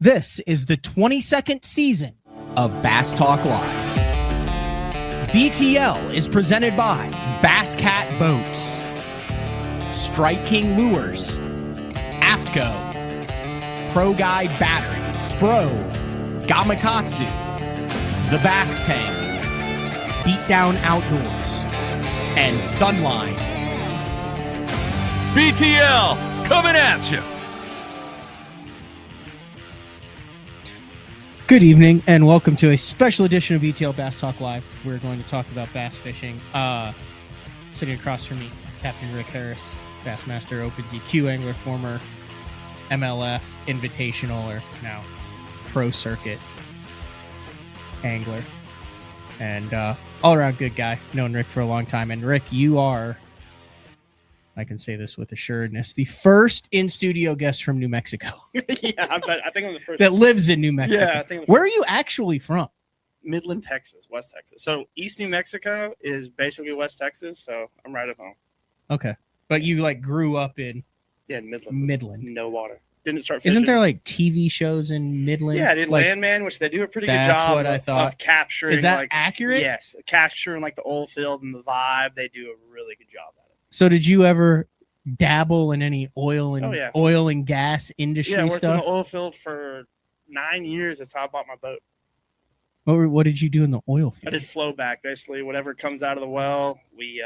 This is the 22nd season of Bass Talk Live. BTL is presented by Bass Cat Boats, Strike King Lures, Aftco, Pro Guide Batteries, Spro, Gamakatsu, The Bass Tank, Beatdown Outdoors, and Sunline. BTL coming at you. Good evening and welcome to a special edition of BTL Bass Talk Live. We're going to talk about bass fishing. Sitting across from me, Captain Rick Harris, Bassmaster Opens EQ angler, former MLF Invitational or now Pro Circuit angler, and all-around good guy. Known Rick for a long time. And Rick, you are, I can say this with assuredness, the first in-studio guest from New Mexico. Yeah, I think I'm the first. That lives in New Mexico. Yeah, I think. Where are you actually from? Midland, Texas, West Texas. So East New Mexico is basically West Texas, so I'm right at home. Okay. But you like grew up in Midland. No water. Didn't start fishing. Isn't there like TV shows in Midland? Yeah, I did like, Landman, which they do a pretty good that's job what I thought. of capturing. Is that like, accurate? Yes. Capturing like the oil field and the vibe. They do a really good job at it. So did you ever dabble in any oil and oil and gas industry Yeah, I worked stuff? in the oil field for 9 years. That's how I bought my boat. What did you do in the oil field? I did flow back, basically. Whatever comes out of the well, we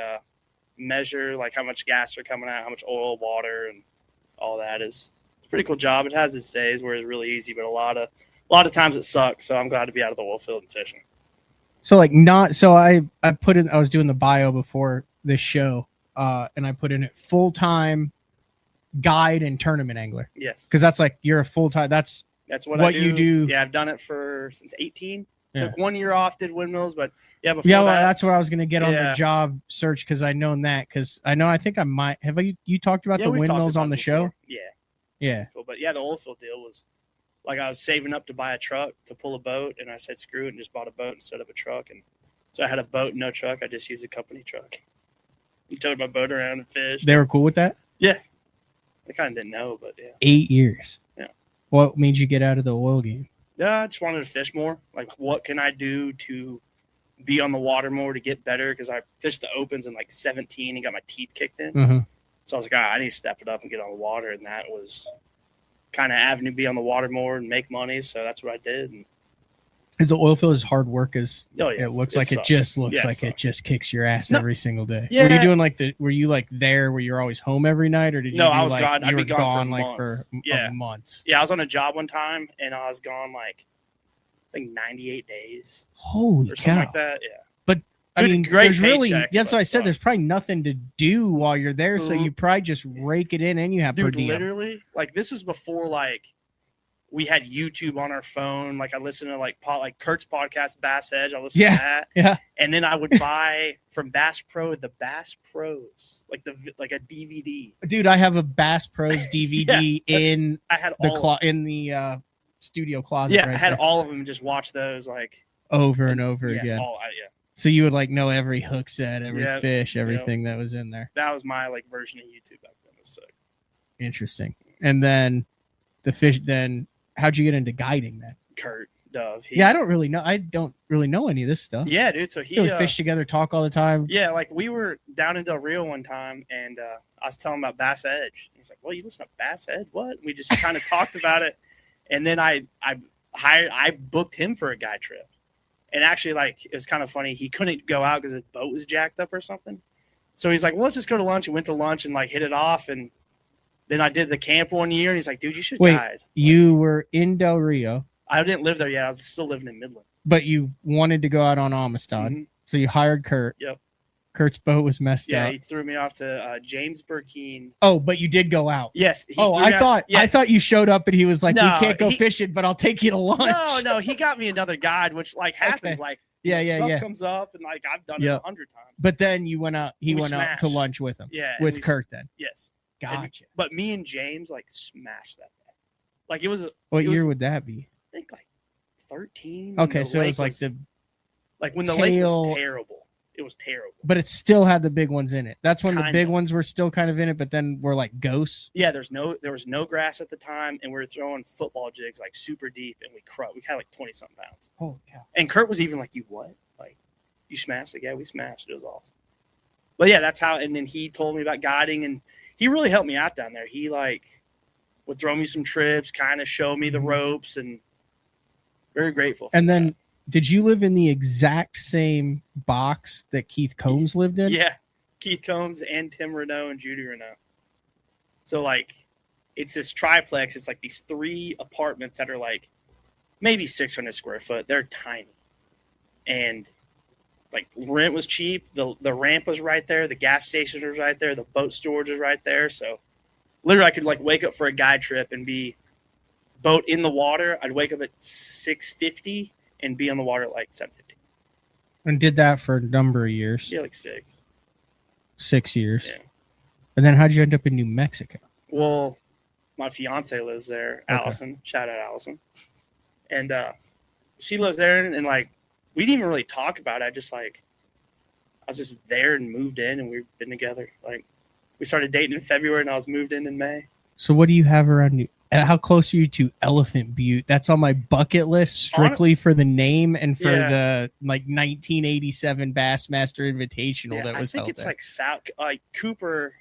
measure like how much gas are coming out, how much oil, water, and all that. It's a pretty cool job. It has its days where it's really easy, but a lot of times it sucks. So I'm glad to be out of the oil field and fishing. So like I put in, I was doing the bio before this show, and I put in it full-time guide and tournament angler. Yes, because that's like you're a full-time. That's what I do. You do. Yeah, I've done it since 18. Yeah. Took 1 year off, did windmills, but before that's what I was gonna get on the job search because I known that because I think I might have you talked about the windmills on the show. Yeah. Cool. But yeah, the oil field deal was like I was saving up to buy a truck to pull a boat, and I said screw it and just bought a boat instead of a truck, and so I had a boat, no truck. I just used a company truck. And towed my boat around and fished. They were cool with that? Yeah. They kind of didn't know, but yeah. 8 years. Yeah. What made you get out of the oil game? Yeah, I just wanted to fish more. Like, what can I do to be on the water more to get better? Because I fished the opens in like 17 and got my teeth kicked in. Mm-hmm. So I was like, all right, I need to step it up and get on the water. And that was kind of avenue to be on the water more and make money. So that's what I did. And is the oil field as hard work as it looks like? Sucks. It just looks like it just kicks your ass every single day. Yeah. Were you doing were you like there where you're always home every night, or did you? No, do I was like, gone. You I'd were be gone for months. Months. Yeah, I was on a job one time and I was gone like I think 98 days. Holy or cow! something like that. Yeah. But I mean, great there's really paychecks, that's what I said. sucks. There's probably nothing to do while you're there, so you probably just rake it in and you have per diem. Literally, like this is before like we had YouTube on our phone. Like I listened to like Kurt's podcast, Bass Edge. I listened to that. Yeah. And then I would buy from Bass Pro the Bass Pros, like a DVD. Dude, I have a Bass Pros DVD in I had the studio closet. Yeah, right I had there. all of them and just watch those like over and over again. Yeah. So you would like know every hook set, every fish, everything that was in there. That was my like version of YouTube back then. It was sick. Interesting. And then the fish. Then how'd you get into guiding then? Kurt Dove. I don't really know. I don't really know any of this stuff. Yeah, dude. So we fish together, talk all the time. Yeah, like we were down in Del Rio one time, and I was telling him about Bass Edge. He's like, "Well, you listen to Bass Edge? What?" And we just kind of talked about it, and then I booked him for a guide trip. And actually, like, it was kind of funny. He couldn't go out because his boat was jacked up or something. So he's like, well, let's just go to lunch. And went to lunch and, like, hit it off. And then I did the camp 1 year. And he's like, dude, you should guide. You were in Del Rio. I didn't live there yet. I was still living in Midland. But you wanted to go out on Amistad. Mm-hmm. So you hired Kurt. Yep. Kurt's boat was messed up. Yeah, he threw me off to James Burkeen. Oh, but you did go out. Yes. I thought you showed up and he was like, we can't go fishing, but I'll take you to lunch. No, he got me another guide, which like happens. Okay. Like, stuff comes up and like I've done it 100 times. But then you went out. He went out to lunch with him. Yeah, with Kurt then. Yes. Gotcha. But me and James like smashed that day. Like it was. What year would that be? I think like 13. Okay, so it was like when the lake was terrible. It was terrible. But it still had the big ones in it. That's when the big Kinda. ones were still kind of in it, but then were like ghosts. Yeah, there was no grass at the time, and we were throwing football jigs like super deep, and we had like 20-something pounds. Holy cow. And Kurt was even like, "You what? Like, you smashed it?" Yeah, we smashed it. It was awesome. But yeah, that's how. And then he told me about guiding, and he really helped me out down there. He like would throw me some trips, kind of show me the ropes, and very grateful. And then, did you live in the exact same box that Keith Combs lived in? Yeah, Keith Combs and Tim Renault and Judy Renault. So like, it's this triplex. It's like these 3 apartments that are like maybe 600 square foot. They're tiny, and like rent was cheap. The ramp was right there. The gas station was right there. The boat storage was right there. So literally, I could like wake up for a guide trip and be boat in the water. I'd wake up at 6:50 and be on the water at like 7:50. And did that for a number of years. Yeah, like 6. 6 years. Yeah. And then how'd you end up in New Mexico? Well, my fiance lives there, Okay. Allison. Shout out Allison. And she lives there, and like we didn't even really talk about it. I was just there and moved in, and we've been together. Like we started dating in February, and I was moved in May. So what do you have around you? How close are you to Elephant Butte? That's on my bucket list strictly for the name and for the like 1987 Bassmaster Invitational that was I think held it's there. like South, like Cooper,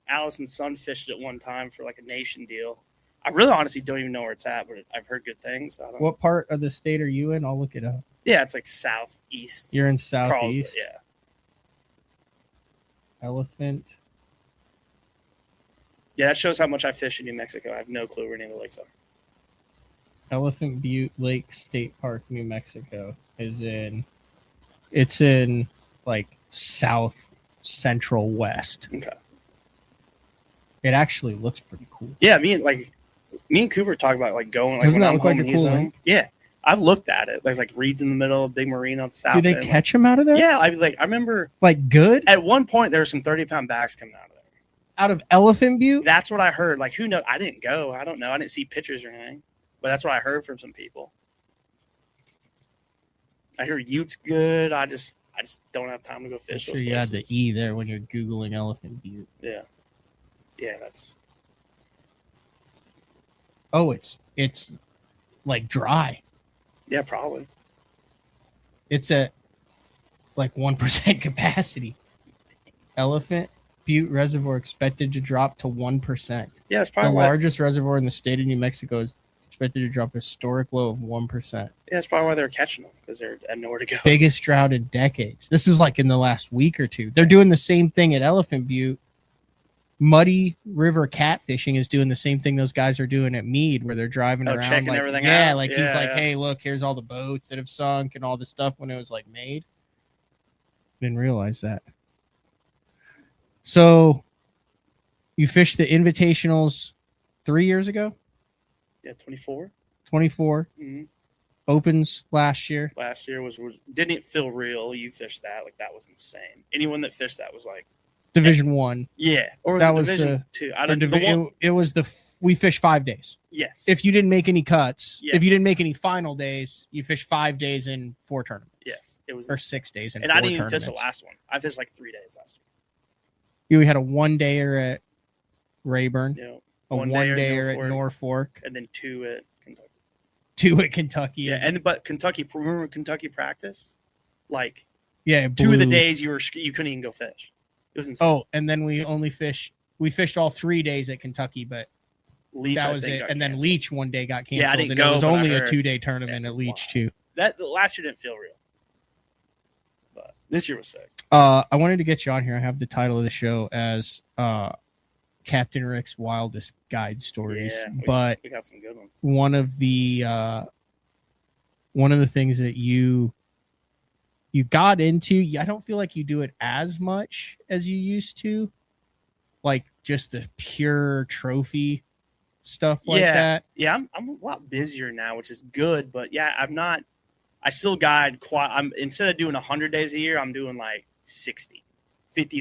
Allison's son fished it one time for like a nation deal. I really honestly don't even know where it's at, but I've heard good things. So I don't What part of the state are you in? I'll look it up. Yeah, it's like southeast. You're in Carlsbad, southeast. yeah. Elephant. Yeah, that shows how much I fish in New Mexico. I have no clue where any of the lakes are. Elephant Butte Lake State Park, New Mexico it's in like south central west. Okay. It actually looks pretty cool. Yeah, me and Cooper talk about like going. Like, Doesn't when that I'm look like home a and he's cool home. lake? Yeah, I've looked at it. There's like reeds in the middle, big marina on the south. Do they end. catch them out of there? Yeah, I remember Like good? at one point there were some 30-pound bags coming out of there. Out of Elephant Butte? That's what I heard. Like, who knows? I didn't go. I don't know. I didn't see pictures or anything, but that's what I heard from some people. I hear Utte's good. I just don't have time to go I'm fish. sure those you had the places. E there when you're Googling Elephant Butte. Yeah, that's Oh, it's like dry. yeah, probably. It's at like 1% capacity. Elephant Butte Reservoir expected to drop to 1%. Yeah, it's The probably largest reservoir in the state of New Mexico is expected to drop a historic low of 1%. Yeah, that's probably why they're catching them, because they're had nowhere to go. Biggest drought in decades. This is like in the last week or two. They're doing the same thing at Elephant Butte. Muddy River Catfishing is doing the same thing those guys are doing at Mead, where they're driving around, checking like, everything yeah, out? like he's Yeah, like, yeah. hey, look, here's all the boats that have sunk and all this stuff when it was like made. Didn't realize that. So, you fished the Invitationals 3 years ago, Yeah, 24. 24 Mm-hmm. Opens last year. Last year was didn't feel real. You fished that, like that was insane. Anyone that fished that was like, Division 1. yeah, or That it was Division 2. I Or don't divi- the one, it was we fished 5 days. yes. If you didn't make any cuts, Yes. if you didn't make any final days, you fished 5 days in 4 tournaments. Yes, it was. Or 6 days in and 4 I didn't even tournaments. fish the last one. I fished like 3 days last year. We had a 1-dayer at Rayburn, You know, a 1-dayer at Norfolk, and then 2 at Kentucky. 2 at Kentucky. Yeah, but Kentucky, remember Kentucky practice? Like yeah, 2 of the blew. days you couldn't even go fish. It was insane. Oh, and then we fished all 3 days at Kentucky, but Leach, that I was think, it. got And then canceled. Leach one day got canceled. Yeah, I didn't and go, it was but I only a heard. 2-day tournament That's at Leach wild. too. That last year didn't feel real, but this year was sick. I wanted to get you on here. I have the title of the show as Captain Rick's Wildest Guide Stories, Yeah, but we got some good ones. one of the things that you got into, I don't feel like you do it as much as you used to, like just the pure trophy stuff like that. Yeah, I'm a lot busier now, which is good. But yeah, I'm not. I still guide quite. Instead of doing 100 days a year, I'm doing like 50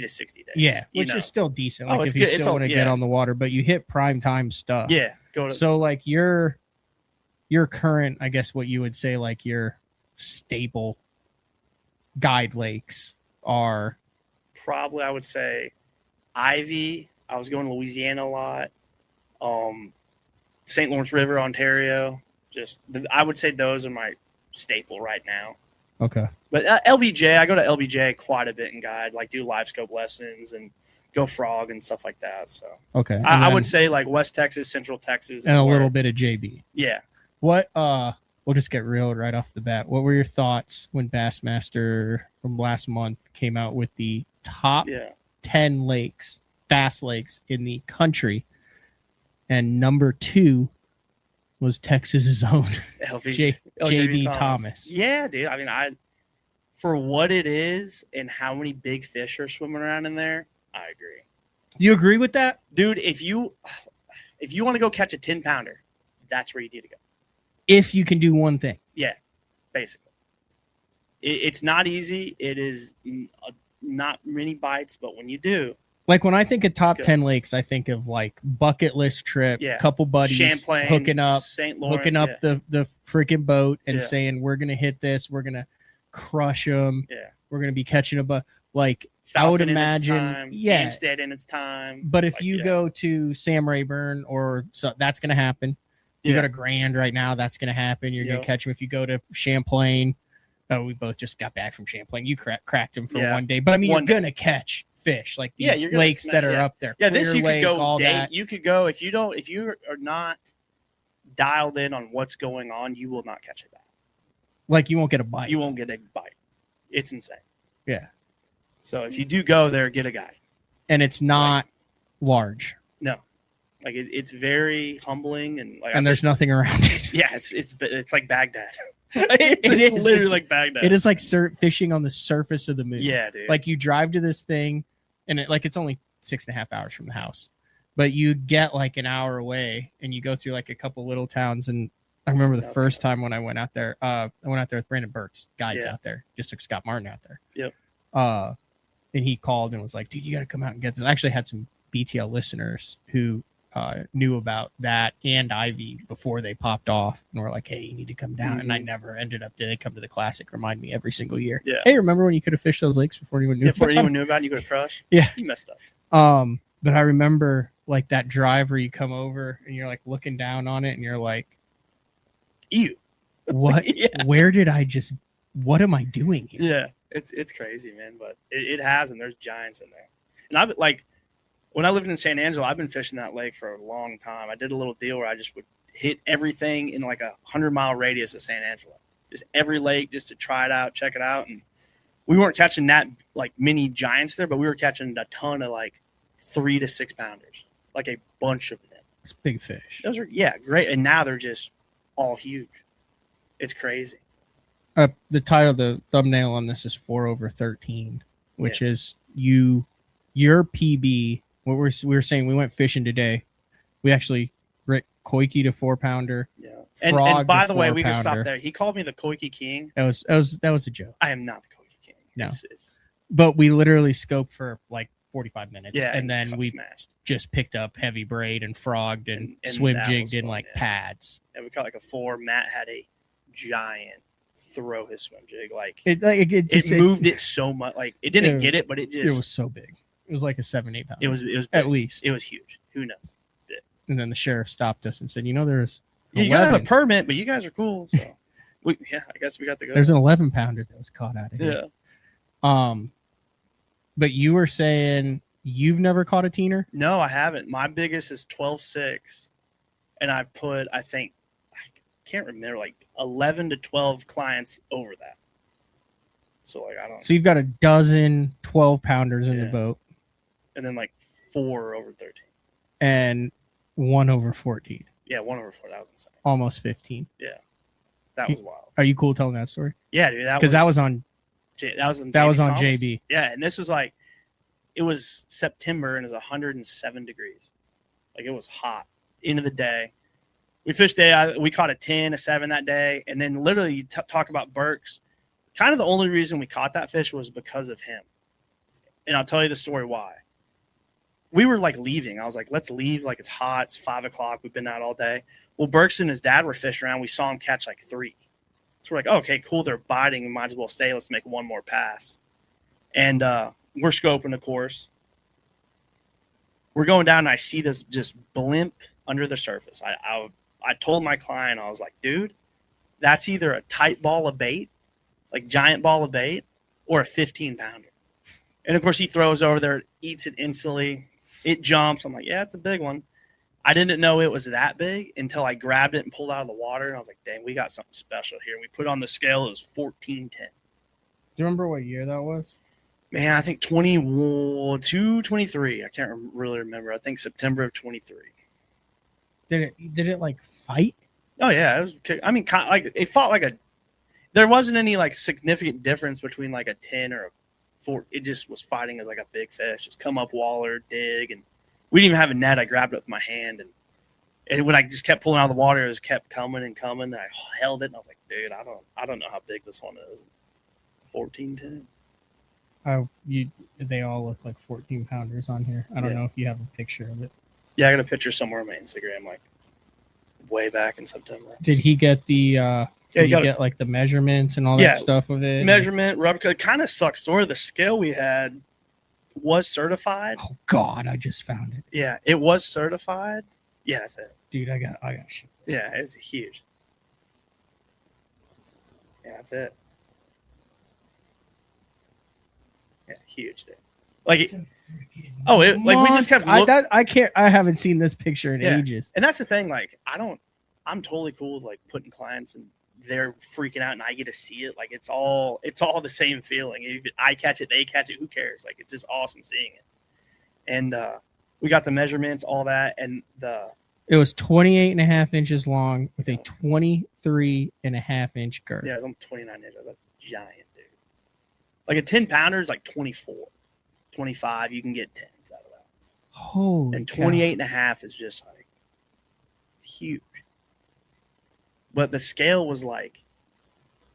to 60 days. Yeah, you which know? is still decent. Oh, Like it's if you good. It's still all- want to yeah. get on the water, but you hit prime time stuff. Yeah, go to. So like your current, I guess what you would say, like your staple guide lakes are? Probably, I would say Ivy. I was going to Louisiana a lot. St. Lawrence River, Ontario. I would say those are my staple right now. Okay. But LBJ, I go to LBJ quite a bit and guide, like do live scope lessons and go frog and stuff like that. So okay, I would say like West Texas, Central Texas, and a little bit of JB. Yeah. What? We'll just get real right off the bat. What were your thoughts when Bassmaster from last month came out with the top 10 lakes, bass lakes in the country, and number 2 was Texas's own JB Thomas. Yeah, dude. I mean, for what it is and how many big fish are swimming around in there, I agree. You agree with that? Dude, if you want to go catch a 10-pounder, that's where you need to go. If you can do one thing. Yeah, basically. It's not easy. It is not many bites, but when you do. Like when I think of top 10 lakes, I think of like bucket list trip, couple buddies Champlain, hooking up, St. Lawrence, the freaking boat and saying, we're going to hit this. We're going to crush them. Yeah. We're going to be catching a like Falcon I would imagine. Hampstead in its time. But if you go to Sam Rayburn that's going to happen. You got a Grand right now. That's going to happen. You're going to catch them. If you go to Champlain, we both just got back from Champlain. You cracked them for one day. But I mean, you're going to catch fish like these lakes that are up there. Yeah, this you Lake, could go all date. that. You could go if you are not dialed in on what's going on, you will not catch a bass. Like you won't get a bite. You won't get a bite. It's insane. Yeah. So if you do go there, get a guide. And it's not large. No. Like it's very humbling and like there's nothing around it. Yeah, it's like Baghdad. It's literally like Baghdad. It is like fishing on the surface of the moon. Yeah, dude. Like you drive to this thing, and it's only 6.5 hours from the house, but you get like an hour away, and you go through like a couple little towns. And I remember the first time when I went out there. I went out there with Brandon Burks, guides out there. Just took Scott Martin out there. Yep. And he called and was like, "Dude, you got to come out and get this." I actually had some BTL listeners who knew about that and Ivy before they popped off and were like, "Hey, you need to come down." And I never ended up. They come to the classic, remind me every single year. Yeah. Hey, remember when you could have fished those lakes before anyone knew? Before anyone knew about it, you could have crushed. Yeah, you messed up. But I remember like that drive where you come over and you're like looking down on it and you're like, "Ew, what? Where did I just? What am I doing here?" Yeah, it's crazy, man. But it has, and there's giants in there. And I've like. When I lived in San Angelo, I've been fishing that lake for a long time. I did a little deal where I just would hit everything in like 100-mile radius of San Angelo. Just every lake just to try it out, check it out. And we weren't catching that like many giants there, but we were catching a ton of like 3 to 6 pounders, like a bunch of them. It's big fish. Those are, great. And now they're just all huge. It's crazy. The title, the thumbnail on this is 4 over 13, which is your PB. What we were saying, we went fishing today. We actually Rick Koike to 4-pounder. Yeah. And by the way, we can stop there. He called me the Koike King. That was a joke. I am not the Koike King. No. But we literally scoped for like 45 minutes. Yeah, and then we just picked up heavy braid and frogged and swim jigged in like pads. And we caught like a 4. Matt had a giant throw his swim jig. Like it moved it so much. Like it didn't get it, but it was so big. It was like a 7-8 pound. It was big. At least. It was huge. Who knows? And then the sheriff stopped us and said, there's you gotta have a permit, but you guys are cool. So I guess we got to go. There's an 11 pounder that was caught out of here. Yeah. But you were saying you've never caught a teener? No, I haven't. My biggest is 12.6. And I put, I think, I can't remember, like 11 to 12 clients over that. So like I don't. So you've got a dozen 12 pounders in the boat. And then like 4 over 13. And 1 over 14. Yeah, 1 over 4. That was insane. Almost 15. Yeah. That was wild. Are you cool telling that story? Yeah, dude. Because that was on JB. Yeah, and this was like, it was September and it was 107 degrees. Like it was hot. End of the day. We fished day. We caught a 10, a 7 that day. And then literally you talk about Burks. Kind of the only reason we caught that fish was because of him. And I'll tell you the story why. We were like leaving. I was like, let's leave. Like it's hot. It's 5 o'clock. We've been out all day. Well, Burks and his dad were fishing around. We saw him catch like 3. So we're like, oh, okay, cool. They're biting. We might as well stay. Let's make one more pass. And we're scoping, of course. We're going down, and I see this just blimp under the surface. I told my client, I was like, dude, that's either a tight ball of bait, like giant ball of bait, or a 15-pounder. And, of course, he throws over there, eats it instantly. It jumps. I'm like, yeah, it's a big one. I didn't know it was that big until I grabbed it and pulled out of the water. And I was like, dang, we got something special here. We put it on the scale. It was 14.10. Do you remember what year that was? Man, I think 22, 23. I can't really remember. I think September of 23. Did it like fight? Oh, yeah. It was. I mean, like it fought like a. There wasn't any like significant difference between like a 10 or a 4. It just was fighting as like a big fish. Just come up, waller, dig, and we didn't even have a net. I grabbed it with my hand, and when I just kept pulling out of the water, it just kept coming and coming. And I held it, and I was like, dude, I don't know how big this one is. 14.10. They all look like 14-pounders on here. I don't know if you have a picture of it. Yeah, I got a picture somewhere on my Instagram, like way back in September. Did he get the? Did he get like the measurements and all that stuff of it? Measurement, rubber. It kind of sucks. Story. The scale we had was certified. Oh God, I just found it. Yeah, it was certified. Yeah, that's it. Dude, I got shit. Yeah, it's huge. Yeah, that's it. Yeah, huge, dude. Like, we just kept looking. I haven't seen this picture in ages. And that's the thing. Like, I'm totally cool with like putting clients and they're freaking out and I get to see it. Like, it's all the same feeling. If I catch it, they catch it. Who cares? Like, it's just awesome seeing it. And we got the measurements, all that, and it was 28.5 inches long with a 23.5-inch girth. Yeah, it was on 29 inches. That's a giant, dude. Like a 10-pounder is like 24, 25. You can get 10s out of that. Holy And 28.5 is just like huge. But the scale was like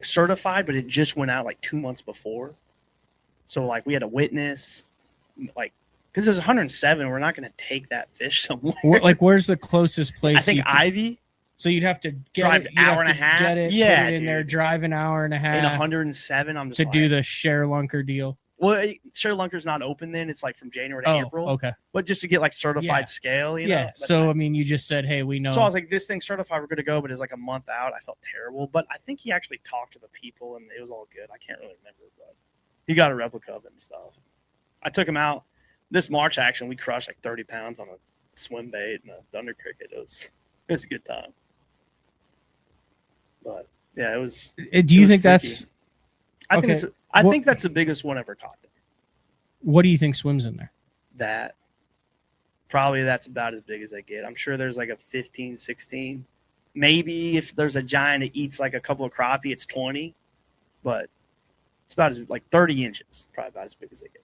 certified, but it just went out like 2 months before. So like we had a witness, like, because it was 107. We're not going to take that fish somewhere. Like, where's the closest place? I think Ivy. So you'd have to drive an hour and a half. Get it, yeah, put it in there, drive an hour and a half. In 107, I'm just to do the share lunker deal. Well, share lunker's not open then. It's like from January to April. Okay. But just to get like certified scale, you know. Yeah. So I mean, you just said, hey, we know. So I was like, this thing's certified. We're good to go. But it's like a month out. I felt terrible. But I think he actually talked to the people and it was all good. I can't really remember, but he got a replica of it and stuff. I took him out. This March action, we crushed like 30 pounds on a swim bait and a thunder cricket. It was a good time. But yeah, it was. Do you think that's? I think that's the biggest one ever caught there. What do you think swims in there? That's about as big as they get. I'm sure there's like a 15, 16. Maybe if there's a giant that eats like a couple of crappie, it's 20. But it's about as like 30 inches, probably about as big as they get.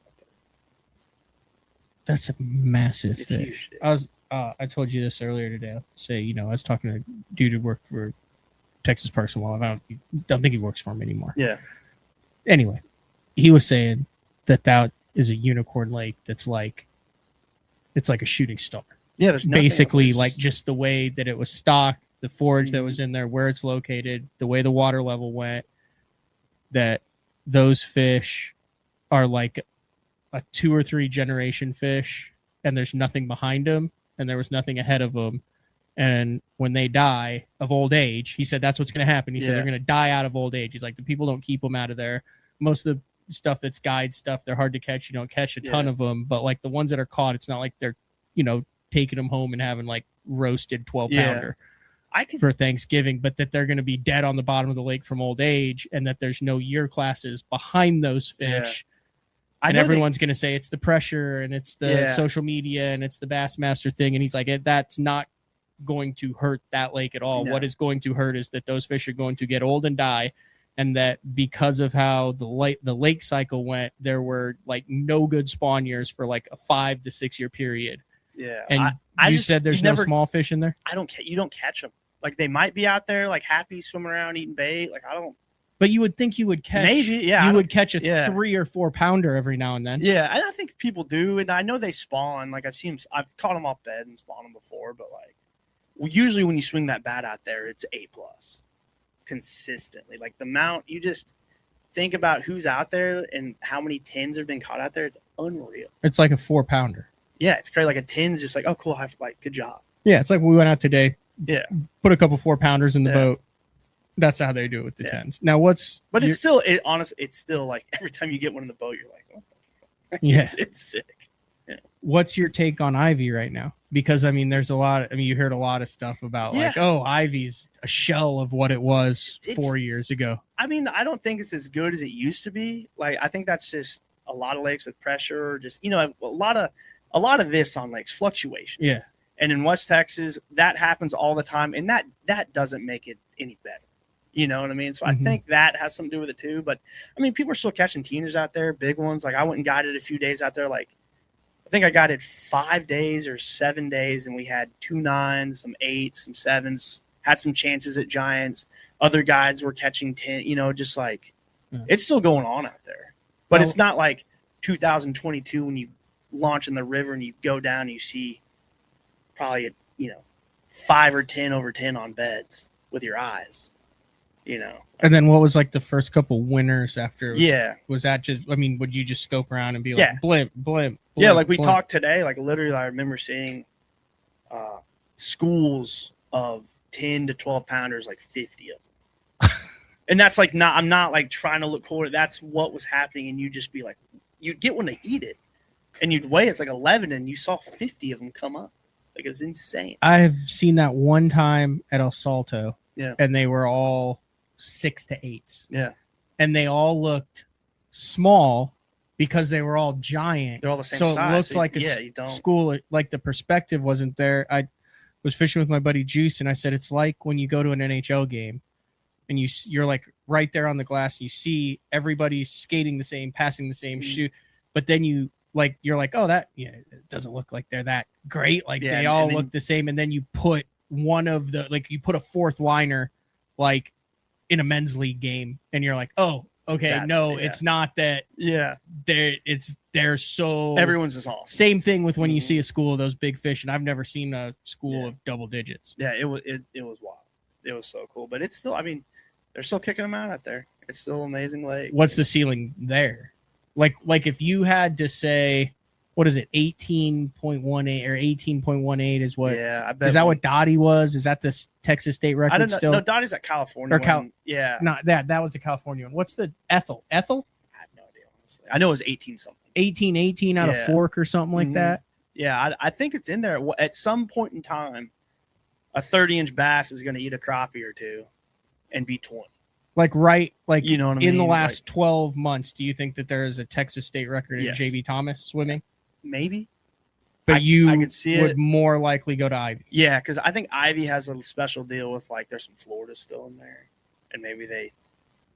That's a massive it's fish. Huge, I told you this earlier today. I'll say, I was talking to a dude who worked for Texas Parks and Wildlife. I don't think he works for him anymore. Yeah. Anyway, he was saying that is a unicorn lake that's like, it's like a shooting star. Yeah, there's basically like just the way that it was stocked, the forage that was in there, where it's located, the way the water level went, that those fish are like a 2 or 3 generation fish, and there's nothing behind them, and there was nothing ahead of them. And when they die of old age, he said that's what's going to happen. He said they're going to die out of old age. He's like, the people don't keep them out of there. Most of the stuff that's guide stuff, they're hard to catch. You don't catch a ton of them, but like the ones that are caught, it's not like they're, taking them home and having like roasted 12-pounder for Thanksgiving, but that they're going to be dead on the bottom of the lake from old age, and that there's no year classes behind those fish. And everyone's going to say it's the pressure and it's the social media and it's the Bassmaster thing. And he's like, that's not going to hurt that lake at all. No. What is going to hurt is that those fish are going to get old and die. And that because of how the lake cycle went, there were like no good spawn years for like a 5 to 6 year period. Yeah. And you said there's no small fish in there? You don't catch them. Like they might be out there like happy swimming around eating bait. Like I don't. But you would think you would catch. Maybe, yeah. You would catch a 3 or 4 pounder every now and then. Yeah, and I think people do, and I know they spawn. Like I've caught them off bed and spawned them before, but like usually when you swing that bat out there, it's A+ consistently. Like the mount, think about who's out there and how many tins have been caught out there, it's unreal. It's like a 4-pounder. Yeah, it's crazy. Like a tin's just like, oh, cool. Like, good job. Yeah, it's like we went out today. Yeah. Put a couple 4-pounders in the boat. That's how they do it with the tins. Now, But it's still, honestly, it's still like every time you get one in the boat, you're like, what the fuck? Yeah. It's sick. Yeah. What's your take on Ivy right now? Because, I mean, there's a lot. I mean, you heard a lot of stuff about like, oh, Ivy's a shell of what it was 4 years ago. I mean, I don't think it's as good as it used to be. Like, I think that's just a lot of lakes with pressure. Just, a lot of this on lakes fluctuation. Yeah. And in West Texas, that happens all the time, and that doesn't make it any better. You know what I mean? So I think that has something to do with it too. But I mean, people are still catching teeners out there, big ones. Like I went and guided a few days out there. Like I think I guided 5 days or 7 days, and we had 2 9s, some 8s, some 7s. Had some chances at giants. Other guides were catching 10. Just like it's still going on out there. But it's not like 2022 when you launch in the river and you go down and you see probably 5 or 10 over 10 on beds with your eyes. And then what was like the first couple winners after? Was that just, I mean, would you just scope around and be like, blimp, blimp? Yeah, like we talked today, like literally I remember seeing schools of 10 to 12 pounders, like 50 of them. And that's like, I'm not like trying to look cool. That's what was happening. And you'd just be like, you'd get one to eat it. And you'd weigh, it's like 11, and you saw 50 of them come up. Like it was insane. I've seen that one time at El Salto. Yeah. And they were all 6 to 8s. Yeah. And they all looked small because they were all giant. They're all the same size. So it looked like a school. Like the perspective wasn't there. I was fishing with my buddy Juice, and I said, it's like when you go to an NHL game and you're like right there on the glass. And you see everybody skating the same, passing the same shoe. But then you're like, oh, it doesn't look like they're that great. Like they all look the same. And then you put one of the, like you put a 4th liner, like in a men's league game, and you're like, oh, okay, it's not that. Yeah, they're so everyone's is awesome. Same thing with when you see a school of those big fish, and I've never seen a school of double digits. Yeah, it was wild. It was so cool, but it's still. I mean, they're still kicking them out there. It's still an amazing lake. What's the ceiling there? Like if you had to say, what is it, 18.18 or 18.18 is what? Yeah, I bet. Is that what Dottie was? Is that the Texas state record? I don't know. Still? No, Dottie's at California. Yeah, not that. That was the California one. What's the Ethel? I have no idea. Honestly, I know it was 18 something. 18 out of Fork or something like that. Yeah, I think it's in there. At some point in time, a 30-inch bass is going to eat a crappie or two and be 20. Like you know what I mean? In the last 12 months, do you think that there is a Texas state record in JB Thomas swimming? Maybe. But I could see would more likely go to Ivy. Yeah, because I think Ivy has a special deal with like there's some Florida still in there. And maybe they,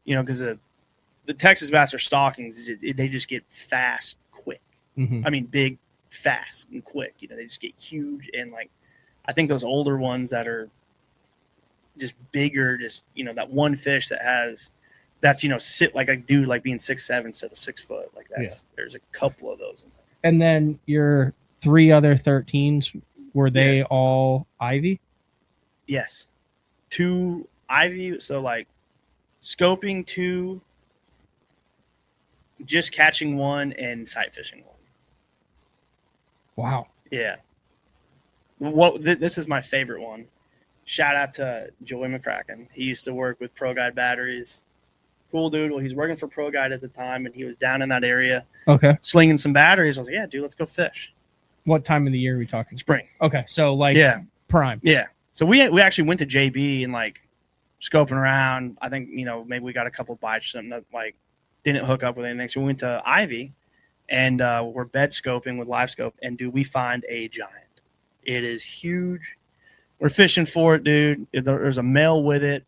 because the Texas bass are stockings, they just get fast, quick. I mean, big, fast, and quick. They just get huge. And like, I think those older ones that are just bigger, just that one fish that's sit like a dude like being 6'7" instead of 6 foot, like there's a couple of those in there. And then your 3 other 13s, were they all Ivy? Yes, 2 Ivy. So like scoping 2, just catching 1, and sight fishing 1. Wow. Yeah. This is my favorite one. Shout out to Joey McCracken. He used to work with Pro Guide Batteries. Cool dude. Well, he's working for Pro Guide at the time, and he was down in that area. Okay. Slinging some batteries. I was like, yeah, dude, let's go fish. What time of the year are we talking? Spring. Okay. So like prime. Yeah. So we actually went to JB and like scoping around. I think, maybe we got a couple bites, something that like didn't hook up with anything. So we went to Ivy and we're bed scoping with live scope, and we find a giant. It is huge. We're fishing for it, dude. There's a male with it.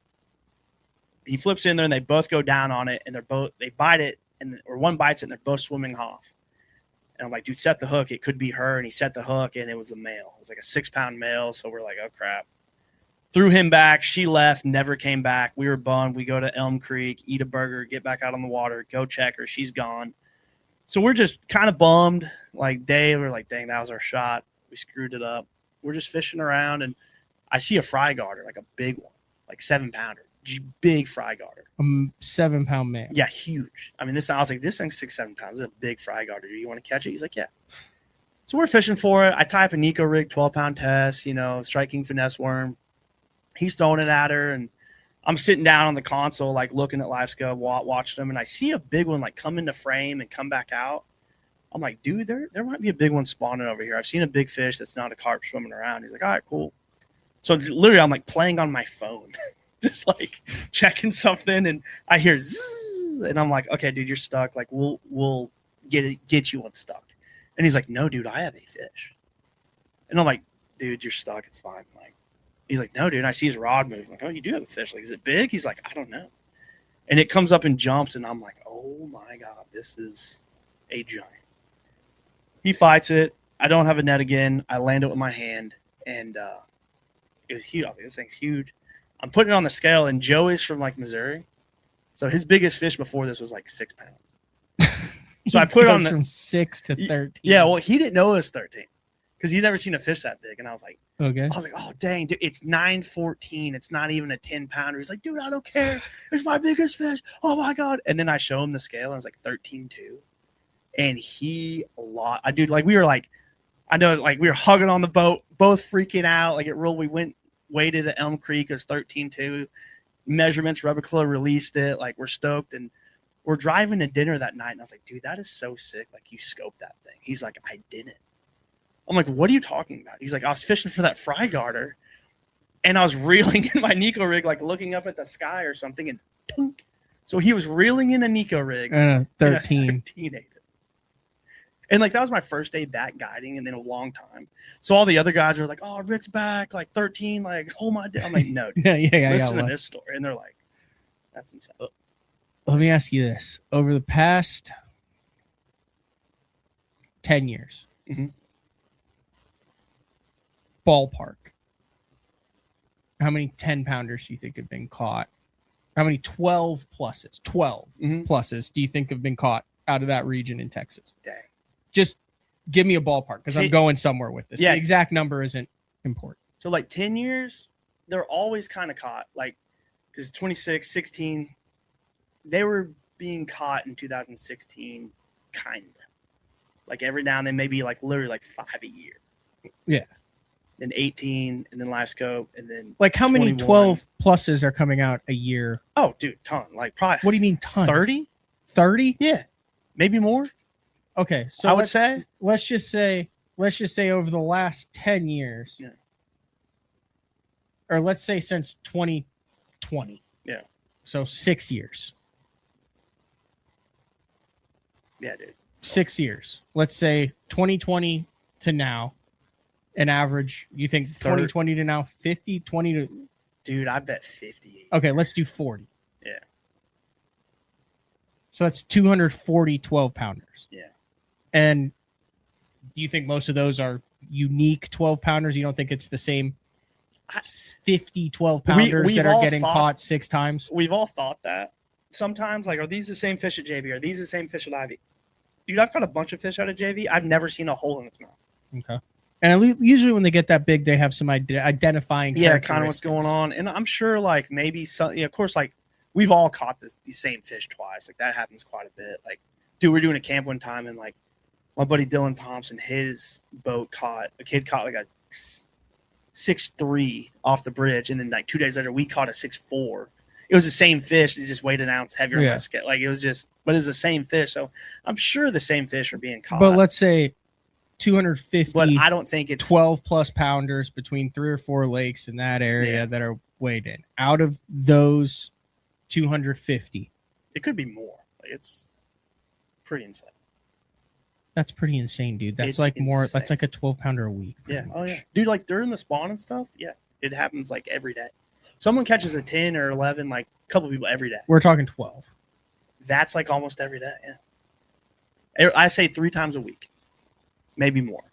He flips in there, and they both go down on it, and they bite it, or one bites it, and they're both swimming off. And I'm like, dude, set the hook. It could be her. And he set the hook, and it was the male. It was like a 6-pound male. So we're like, oh crap. Threw him back. She left, never came back. We were bummed. We go to Elm Creek, eat a burger, get back out on the water, go check her. She's gone. So we're just kind of bummed. Like we're like, dang, that was our shot. We screwed it up. We're just fishing around, and I see a fry garter, like a big one, like 7-pounder. big fry garter. 7-pound man. Yeah, huge. I mean, I was like, this thing's 6-7 pounds. This is a big fry garter. Do you want to catch it? He's like, yeah. So we're fishing for it. I tie up a Nico rig, 12-pound test, striking finesse worm. He's throwing it at her, and I'm sitting down on the console, like looking at live scope, watching them, and I see a big one like come into frame and come back out. I'm like, dude, there might be a big one spawning over here. I've seen a big fish that's not a carp swimming around. He's like, all right, cool. So literally, I'm like playing on my phone, just like checking something, and I hear zzz, and I'm like, okay, dude, you're stuck. Like, we'll get you unstuck. And he's like, no, dude, I have a fish. And I'm like, dude, you're stuck. It's fine. Like, he's like, no, dude. And I see his rod move. I'm like, oh, you do have a fish. Like, is it big? He's like, I don't know. And it comes up and jumps, and I'm like, oh my god, this is a giant. He fights it. I don't have a net again. I land it with my hand, and it was huge. This thing's huge. I'm putting it on the scale, and Joe is from like Missouri, so his biggest fish before this was like 6 pounds. So I put it on from 6 to 13. Yeah, well, he didn't know it was 13 because he'd never seen a fish that big, and I was like, okay. Oh dang, dude, it's 9.14. It's not even a 10-pounder. He's like, dude, I don't care. It's my biggest fish. Oh my god! And then I show him the scale, and I was like 13.2. And dude, like we were like, I know, like we were hugging on the boat, both freaking out. Like we waited at Elm Creek. It was 13.2 measurements. Rubber released it. Like we're stoked, and we're driving to dinner that night. And I was like, dude, that is so sick. Like you scoped that thing. He's like, I didn't. I'm like, what are you talking about? He's like, I was fishing for that fry garter, and I was reeling in my Nico rig, like looking up at the sky or something, and punk. So he was reeling in a Nico rig. 13. And like that was my first day back guiding, and then a long time. So all the other guys are like, "Oh, Rick's back, like 13, like oh my!" I'm like, "No, dude, listen to this story," and they're like, "That's insane." Let me ask you this: over the past 10 years, ballpark, how many 10-pounders do you think have been caught? How many 12 pluses do you think have been caught out of that region in Texas? Dang. Just give me a ballpark because I'm going somewhere with this. Yeah. The exact number isn't important. So like 10 years, they're always kind of caught. Like, because 26, 16, they were being caught in 2016, kind of. Like every now and then, maybe like literally like 5 a year. Yeah. Then 18, and then live scope, and then like how 21. many 12 pluses are coming out a year? Oh, dude, ton. Like probably. What do you mean ton? 30? 30? Yeah, maybe more. Okay, so I would say let's just say over the last 10 years, or let's say since 2020. Yeah. So 6 years. Yeah, dude. 6 years. Let's say 2020 to now, an average. You think 2020 to now 50, 20 to? Dude, I bet 50. Okay, let's do 40. Yeah. So that's 240 12-pounders. Yeah. And do you think most of those are unique 12-pounders? You don't think it's the same 50 12-pounders that are getting caught 6 times? We've all thought that. Sometimes, like, are these the same fish at JV? Are these the same fish at Ivy? Dude, I've got a bunch of fish out of JV. I've never seen a hole in its mouth. Okay. And usually when they get that big, they have some identifying characteristics. Kind of what's going on. And I'm sure, like, maybe some, of course, like, we've all caught these same fish twice. Like, that happens quite a bit. Like, dude, we're doing a camp one time, and, like, my buddy Dylan Thompson, his boat a kid caught like a 6.3 off the bridge, and then like 2 days later we caught a 6.4. It was the same fish, it just weighed an ounce heavier on my scale. Like it was just, but it's the same fish. So I'm sure the same fish are being caught. But let's say 250. But I don't think it's 12 plus pounders between 3 or 4 lakes in that area that are weighed in. Out of those 250, it could be more. Like it's pretty insane. That's pretty insane, dude. That's It's like more. insane. That's like a 12-pounder a week. Yeah. much. Oh yeah, dude. Like during the spawn and stuff. Yeah, it happens like every day. Someone catches a 10 or 11, like a couple people every day. We're talking 12. That's like almost every day. Yeah. I say 3 times a week, maybe more.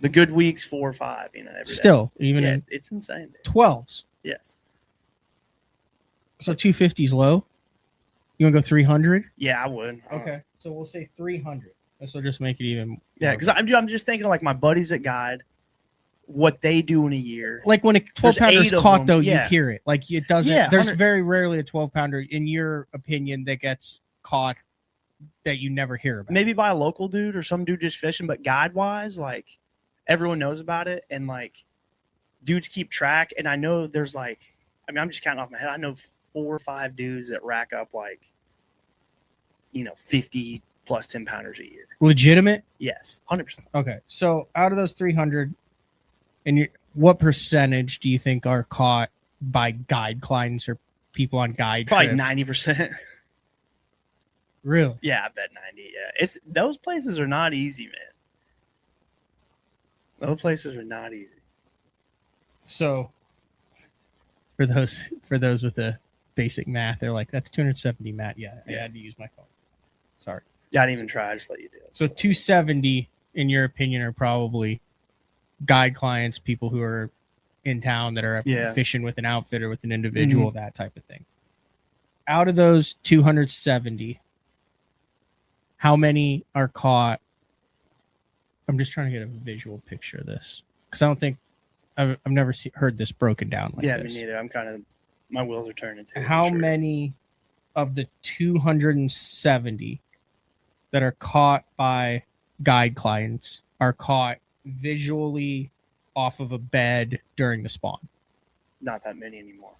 The good weeks 4 or 5. Every day. Still, even in it's insane. Dude. 12s. Yes. So 250 is low. You want to go 300? Yeah, I would. Okay, so we'll say 300. This will just make it even. Yeah, because I'm just thinking of like my buddies that guide. what they do in a year. Like when a 12-pounder is There's 8 of caught, them, though, yeah. you hear it. Like it doesn't. Yeah, there's 100 very rarely a 12-pounder, in your opinion, that gets caught that you never hear about. Maybe by a local dude or some dude just fishing, but guide wise, like everyone knows about it, and like dudes keep track. And I know there's like, I mean, I'm just counting off my head. I know 4 or 5 dudes that rack up like, 50 plus 10-pounders a year. Legitimate? Yes, 100%. Okay, so out of those 300, what percentage do you think are caught by guide clients or people on guide Probably trips? 90%. Really? Yeah, I bet 90. Yeah, it's those places are not easy, man. Those places are not easy. So for those with the basic math, they're like, that's 270, Matt. Yeah, I had to use my phone. Sorry. I didn't even try. I just let you do it. So 270, in your opinion, are probably guide clients, people who are in town that are fishing with an outfit or with an individual, that type of thing. Out of those 270, how many are caught? I'm just trying to get a visual picture of this because I don't think I've never heard this broken down like this. Me neither. I'm kind of, my wheels are turning too. How many of the 270 that are caught by guide clients are caught visually off of a bed during the spawn? Not that many anymore.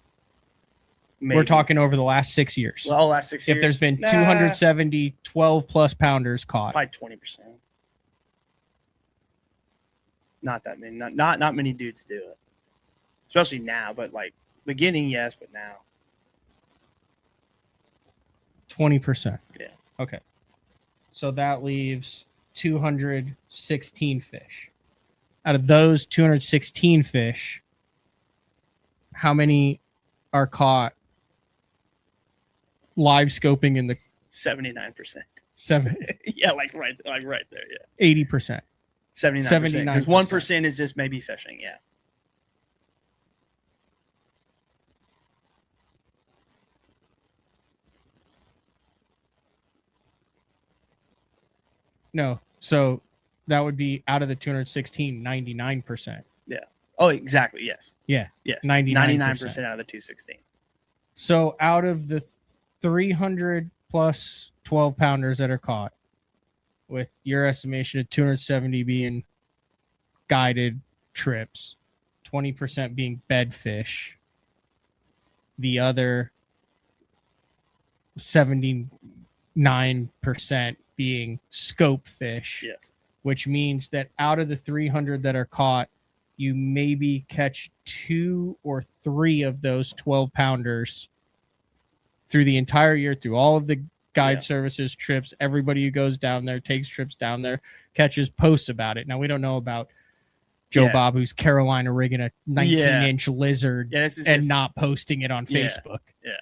We're talking over the last 6 years. Well, last 6 years. If there's been 270 12-plus pounders caught. Probably 20%. Not that many. Not many dudes do it. Especially now, but like beginning, yes, but now. 20%. Yeah. Okay. So that leaves 216 fish. Out of those 216 fish, how many are caught live scoping in the 79%. 7? Yeah, like right there. Yeah. 80%. 79%. Because 1% is just maybe fishing. Yeah. No. So that would be out of the 216, 99%. Yeah. Oh, exactly. Yes. Yeah. Yes. 99% out of the 216. So out of the 300 plus 12-pounders that are caught, with your estimation of 270 being guided trips, 20% being bed fish, the other 79% being scope fish. Yes. Which means that out of the 300 that are caught, you maybe catch 2 or 3 of those 12-pounders through the entire year, through all of the guide services, trips. Everybody who goes down there, takes trips down there, catches, posts about it. Now, we don't know about Joe Bob, who's Carolina rigging a 19-inch lizard and not posting it on Facebook. Yeah.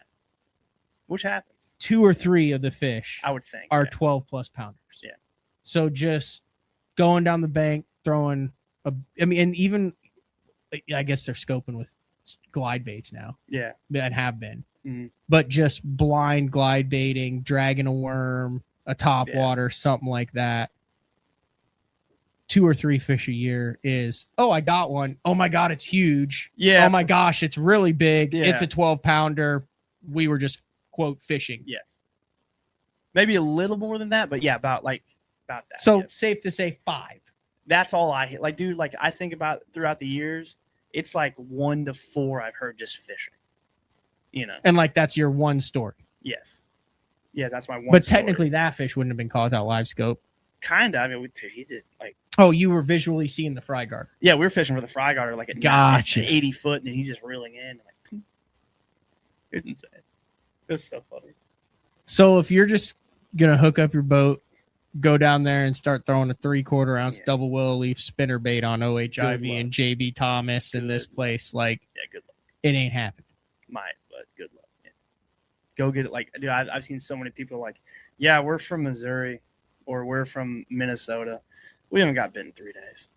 Which happens. 2 or 3 of the fish, I would think, are 12-plus pounders. Yeah. So just going down the bank, throwing and even, I guess they're scoping with glide baits now. Yeah. That have been. Mm-hmm. But just blind glide baiting, dragging a worm, a top water, something like that. 2 or 3 fish a year is, oh, I got one. Oh my God, it's huge. Yeah. Oh my gosh, it's really big. Yeah. It's a 12-pounder. We were just, quote, fishing. Yes. Maybe a little more than that, but yeah, about that. So safe to say 5. That's all I hit. Like, dude, like I think about throughout the years, it's like 1 to 4 I've heard just fishing. And like that's your one story. Yes. Yeah, that's my one. But technically, that fish wouldn't have been caught without live scope. Kinda. I mean, he did like. Oh, you were visually seeing the fry garter. Yeah, we were fishing for the fry garter like at 80 foot, and then he's just reeling in. Like, it's insane. It's so funny. So if you're just gonna hook up your boat, go down there and start throwing a 3/4 ounce double willow leaf spinner bait on OHIV and JB Thomas in this place, like, good luck. It ain't happening. Might, but good luck. Yeah. Go get it. Like, dude, I've seen so many people like, yeah, we're from Missouri or we're from Minnesota. We haven't got bitten in 3 days.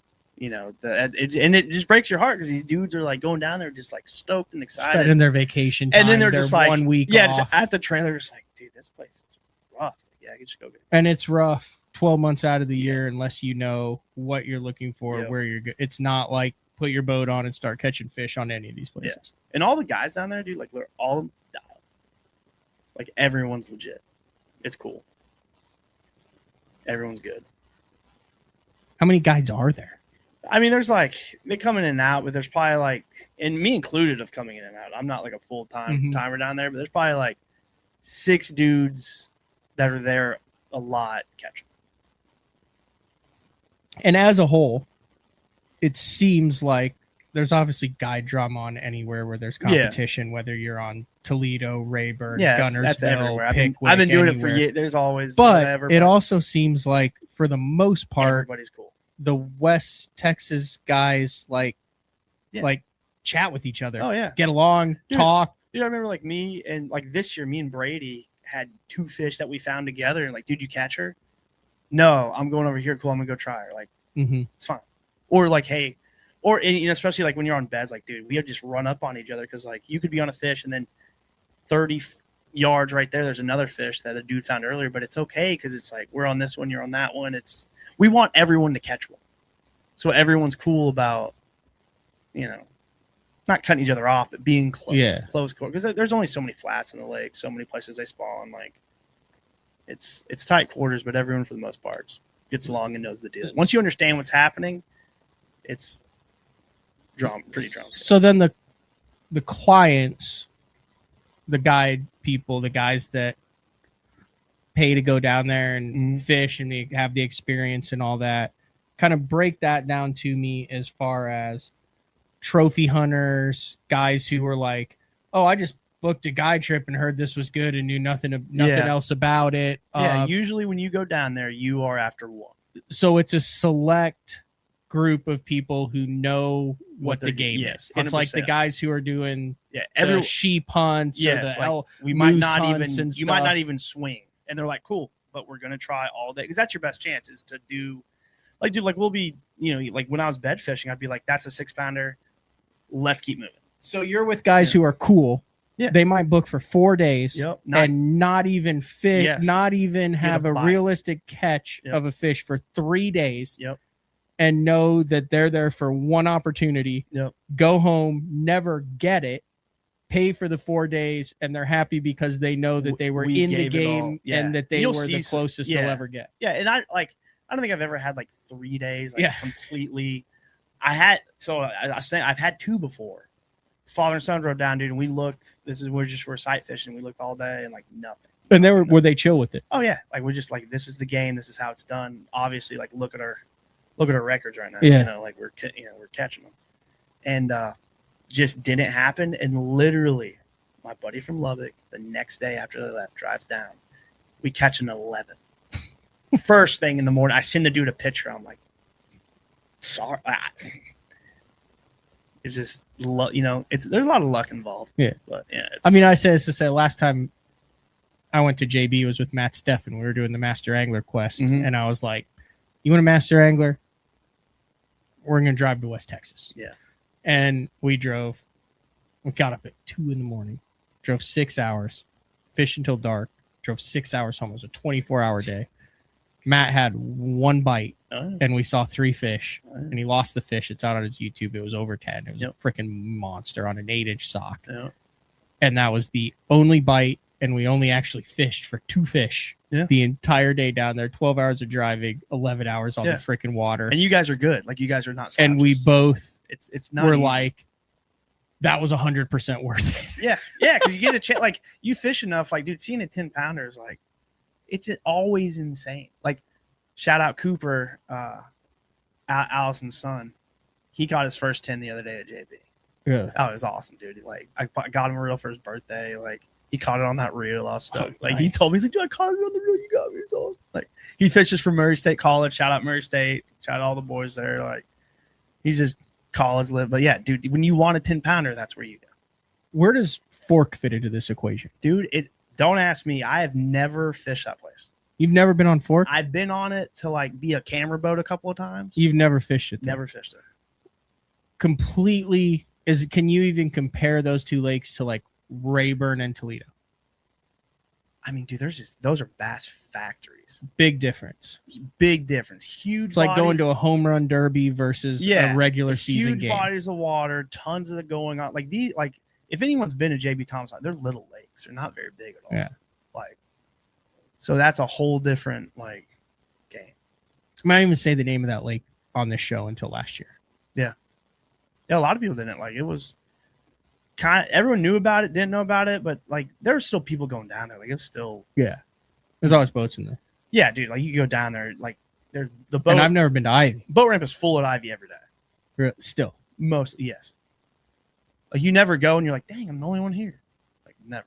And it just breaks your heart because these dudes are like going down there just like stoked and excited. Spending their vacation time, and then they're just like 1 week off. just at the trailer, just like, dude, this place is rough. It's like, yeah, I can just go get it. And it's rough 12 months out of the year unless you know what you're looking for, where you're good. It's not like put your boat on and start catching fish on any of these places. Yeah. And all the guys down there, dude, like they're all dialed. Like everyone's legit. It's cool. Everyone's good. How many guides are there? I mean, there's like they come in and out, but there's probably like, and me included of coming in and out. I'm not like a full-time timer down there, but there's probably like 6 dudes that are there a lot catching. And as a whole, it seems like there's obviously guide drama on anywhere where there's competition, whether you're on Toledo, Rayburn, Gunnersville, that's everywhere. Pickwick. I've been doing anywhere. it for years. There's always but whatever. It also seems like for the most part, everybody's cool. The West Texas guys like chat with each other. Oh yeah, get along, talk. Dude, I remember like me and like this year, me and Brady had 2 fish that we found together, and like, dude, you catch her? No, I'm going over here. Cool, I'm gonna go try her. Like, it's fine. Or like, hey, or you know, especially like when you're on beds, like, dude, we would just run up on each other because like you could be on a fish and then 30 yards right there's another fish that the dude found earlier, but it's okay because it's like we're on this one, you're on that one. We want everyone to catch one, so everyone's cool about, you know, not cutting each other off, but being close because there's only so many flats in the lake, so many places they spawn. Like it's tight quarters, but everyone for the most part gets along and knows the deal. Once you understand what's happening, it's pretty drunk. So then the clients, the guide people, the guys that pay to go down there and fish and have the experience and all that, kind of break that down to me as far as trophy hunters, guys who were like, oh, I just booked a guide trip and heard this was good and knew nothing else about it. Usually when you go down there, you are after one. So it's a select group of people who know what the game is. 100%. It's like the guys who are doing the sheep hunts or the we might not even you might not even swing, and they're like, cool, but we're gonna try all day because that's your best chance is to do like, dude, like we'll be, you know, like when I was bed fishing, I'd be like, that's a 6-pounder, let's keep moving. So you're with guys who are cool. Yeah, they might book for 4 days and not even fit, not even have a realistic catch of a fish for 3 days. And know that they're there for one opportunity, go home, never get it, pay for the 4 days, and they're happy because they know that they were in the game and that they were the closest they'll ever get. Yeah, and I don't think I've ever had like 3 days completely. I was saying I've had 2 before. Father and son drove down, dude, and we looked. We're sight fishing. We looked all day and like nothing. And were they chill with it? Oh yeah, like we're just like, this is the game. This is how it's done. Obviously, like look at our records right now. Yeah. You know, like we're catching them, and just didn't happen. And literally, my buddy from Lubbock, the next day after they left, drives down. We catch an 11. First thing in the morning, I send the dude a picture. I'm like, sorry. It's just, you know, there's a lot of luck involved. Yeah. But yeah. I mean, I say this to say last time I went to JB was with Matt Steffen. We were doing the Master Angler Quest. And I was like, you want a Master Angler? We're going to drive to West Texas. Yeah. And we got up at 2 a.m, drove 6 hours, fished until dark, drove 6 hours home. It was a 24-hour day. Matt had 1 bite and we saw 3 fish and he lost the fish. It's out on his YouTube. It was over 10. It was a freaking monster on an 8-inch sock. And that was the only bite. And we only actually fished for 2 fish the entire day down there. 12 hours of driving, 11 hours on the freaking water. And you guys are good. Like you guys are not slouches. And we both it's not were easy. like, that was 100% worth it. Yeah, because you get a chance. Like you fish enough. Like, dude, seeing a 10-pounder is like, it's always insane. Like, shout out Cooper, Allison's son. He caught his first 10 the other day at JB. Yeah. Oh, it was awesome, dude. Like, I got him a reel for his birthday. Like, he caught it on that reel. I was stoked. Like, he told me, he's like, dude, I caught it on the reel you got me. It's awesome. Like, he fishes for Murray State College. Shout out Murray State. Shout out all the boys there. Like, he's just college live. But yeah, dude, when you want a 10-pounder, that's where you go. Where does Fork fit into this equation? Dude, don't ask me. I have never fished that place. You've never been on Fork? I've been on it to like be a camera boat a couple of times. You've never fished it? Never fished it. Completely. Can you even compare those 2 lakes to like Rayburn and Toledo? I mean, dude, those are bass factories. Big difference. Big difference. Huge. It's like going to a home run derby versus a regular season huge game. Bodies of water, tons of it going on. Like if anyone's been to JB Thomas, they're little lakes. They're not very big at all. Yeah. Like, so that's a whole different game. I might even say the name of that lake on this show until last year. Yeah, a lot of people didn't. Like, it was everyone knew about it, didn't know about it, but like there were still people going down there. Like, it's still There's always boats in there. Yeah, dude. Like, you go down there, like there's the boat. And I've never been to Ivy. Boat ramp is full at Ivy every day. Still, yes. Like, you never go and you're like, dang, I'm the only one here. Like, never.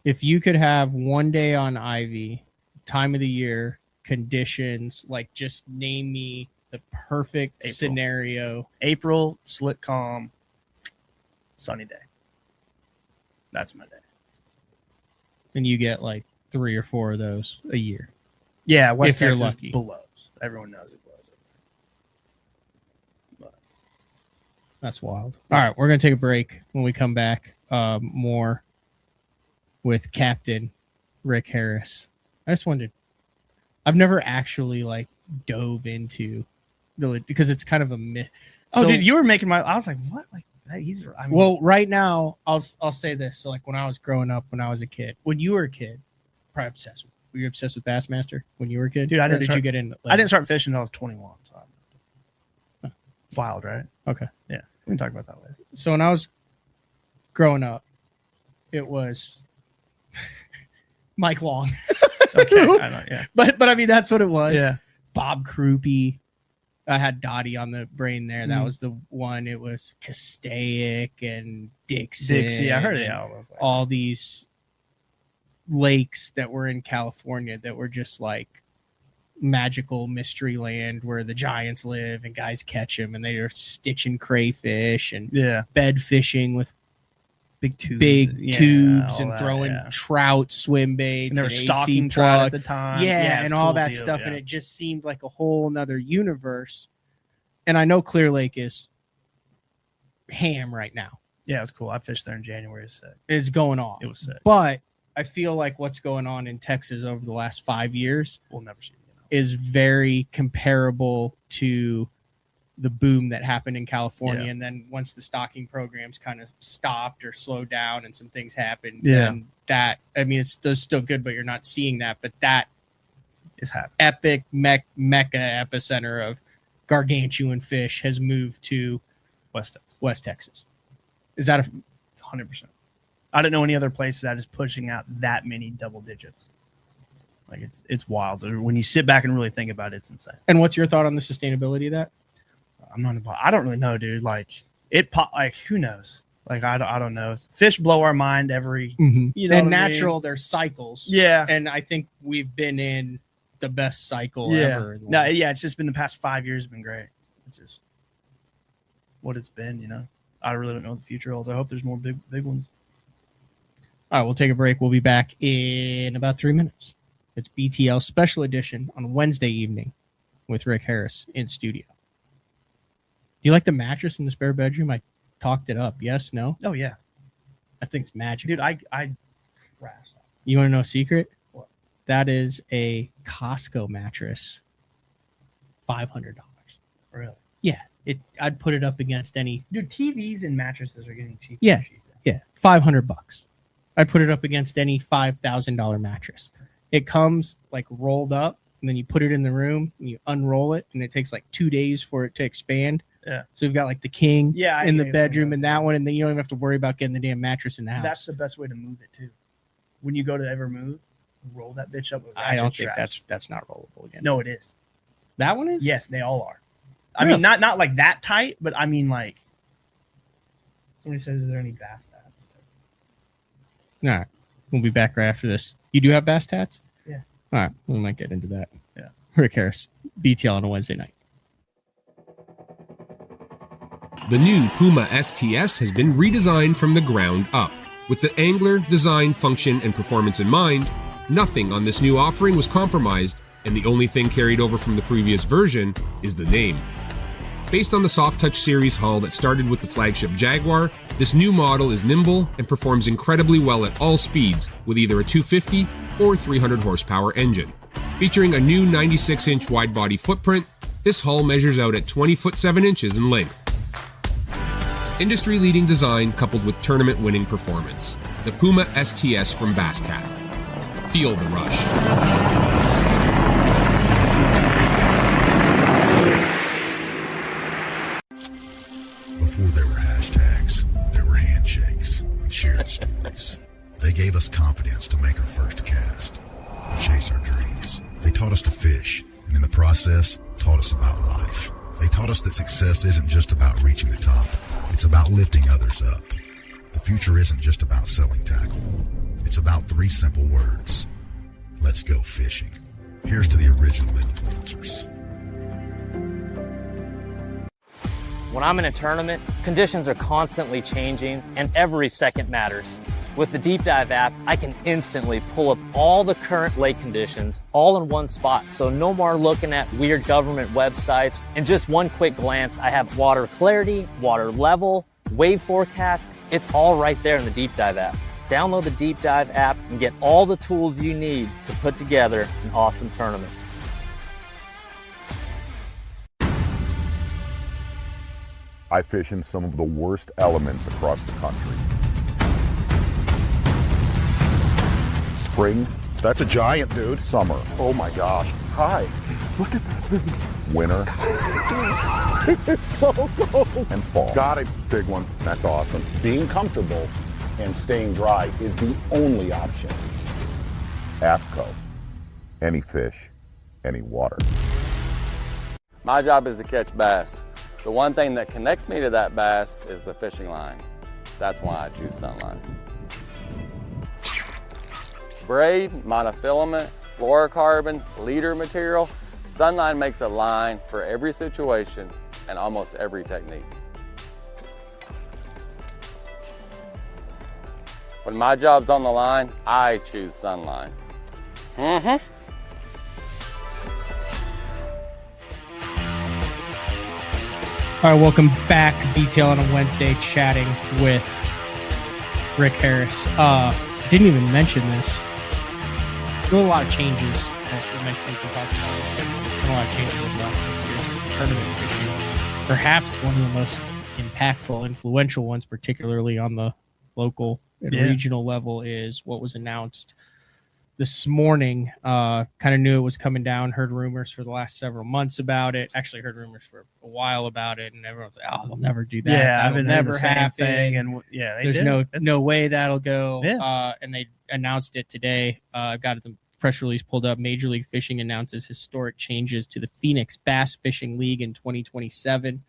If you could have one day on Ivy, time of the year, conditions, like just name me the perfect scenario. April, slick, calm, sunny day. That's my day. And you get like 3 or 4 of those a year. Yeah, West if you're Texas lucky. blows. Everyone knows it blows. But that's wild. All right, we're going to take a break. When we come back, more with Captain Rick Harris. I just wondered, I've never actually like dove into because it's kind of a myth. Oh, so, dude, you were making I was like, what? Like, well, right now I'll say this. So like when I was growing up, when I was a kid, when you were a kid, probably obsessed. Were you obsessed with Bassmaster when you were a kid? Dude, did you get into? I didn't start fishing until I was 21. So filed, right? Okay. Yeah, we can talk about that later. So when I was growing up, it was Mike Long. Okay, I know, yeah. But I mean, that's what it was. Yeah. Bob Krupe. I had Dottie on the brain there. That was the one. It was Castaic and Dixon. Dixie, I heard it. All these lakes that were in California that were just like magical mystery land where the giants live and guys catch them and they are stitching crayfish and bed fishing with big tubes and throwing trout swim baits and they were AC stocking trout at the time. And all that deal, stuff. And it just seemed like a whole nother universe. And I know Clear Lake is ham right now. Yeah, it was cool. I fished there in January. It's going off. It was sick. But I feel like what's going on in Texas over the last 5 years we'll never see is very comparable to the boom that happened in California. And then once the stocking programs kind of stopped or slowed down and some things happened, then that, I mean, it's still good, but you're not seeing that. But that is happening. Epic mecca epicenter of gargantuan fish has moved to West Texas. Is that 100%? I don't know any other place that is pushing out that many double digits. Like, it's wild. When you sit back and really think about it, it's insane. And what's your thought on the sustainability of that? I don't really know, dude. Like, who knows? Like, I don't know. Fish blow our mind every, you know, and natural, there's cycles. Yeah. And I think we've been in the best cycle ever. No, yeah, it's just been the past 5 years have been great. It's just what it's been, you know. I really don't know what the future holds. I hope there's more big ones. All right, we'll take a break. We'll be back in about 3 minutes. It's BTL Special Edition on Wednesday evening with Rick Harris in studio. Do you like the mattress in the spare bedroom? I talked it up. Yes, no? Oh, yeah. I think it's magic. Dude, I You want to know a secret? What? That is a Costco mattress. $500. Really? Yeah. I'd put it up against any. Dude, TVs and mattresses are getting cheaper. Yeah. Yeah. $500. I'd put it up against any $5,000 mattress. It comes like rolled up, and then you put it in the room and you unroll it, and it takes like 2 days for it to expand. Yeah. So you've got like the king in the bedroom and that one, and then you don't even have to worry about getting the damn mattress in the house. That's the best way to move it too. When you go to ever move, roll that bitch up. I don't think that's not rollable again. No, it is. That one is? Yes, they all are. I mean, not like that tight, but I mean, like, somebody says, is there any bass tats? All right. We'll be back right after this. You do have bass tats? Yeah. All right. We might get into that. Yeah. Rick Harris, BTL on a Wednesday night. The new Puma STS has been redesigned from the ground up. With the angler, design, function, and performance in mind, nothing on this new offering was compromised, and the only thing carried over from the previous version is the name. Based on the Soft Touch series hull that started with the flagship Jaguar, this new model is nimble and performs incredibly well at all speeds with either a 250 or 300 horsepower engine. Featuring a new 96-inch wide-body footprint, this hull measures out at 20 foot 7 inches in length. Industry-leading design coupled with tournament-winning performance. The Puma STS from Basscat. Feel the rush. Before there were hashtags, there were handshakes and shared stories. They gave us confidence to make our first cast and chase our dreams. They taught us to fish, and in the process, taught us about life. They taught us that success isn't just about reaching the top. It's about lifting others up. The future isn't just about selling tackle. It's about 3 simple words. Let's go fishing. Here's to the original influencers. When I'm in a tournament, conditions are constantly changing and every second matters. With the Deep Dive app, I can instantly pull up all the current lake conditions all in one spot. So no more looking at weird government websites. In just one quick glance, I have water clarity, water level, wave forecast. It's all right there in the Deep Dive app. Download the Deep Dive app and get all the tools you need to put together an awesome tournament. I fish in some of the worst elements across the country. Spring, that's a giant, dude. Summer, oh my gosh. Hi, look at that thing. Winter, it's so cold. And fall, got a big one, that's awesome. Being comfortable and staying dry is the only option. AFCO, any fish, any water. My job is to catch bass. The one thing that connects me to that bass is the fishing line. That's why I choose Sunline. Braid, monofilament, fluorocarbon, leader material, Sunline makes a line for every situation and almost every technique. When my job's on the line, I choose Sunline. All right, welcome back. Detail on a Wednesday, chatting with Rick Harris. Didn't even mention this. There were a lot of changes. A lot of changes in the last 6 years of tournament fishing. Perhaps one of the most impactful, influential ones, particularly on the local and regional level, is what was announced this morning. Kind of knew it was coming down, heard rumors for the last several months about it. Actually heard rumors for a while about it, and everyone's like, oh, they'll never do that. Yeah, that'll never happen. And There's no way that'll go. And they announced it today. I've got the press release pulled up. Major League Fishing announces historic changes to the Phoenix Bass Fishing League in 2027.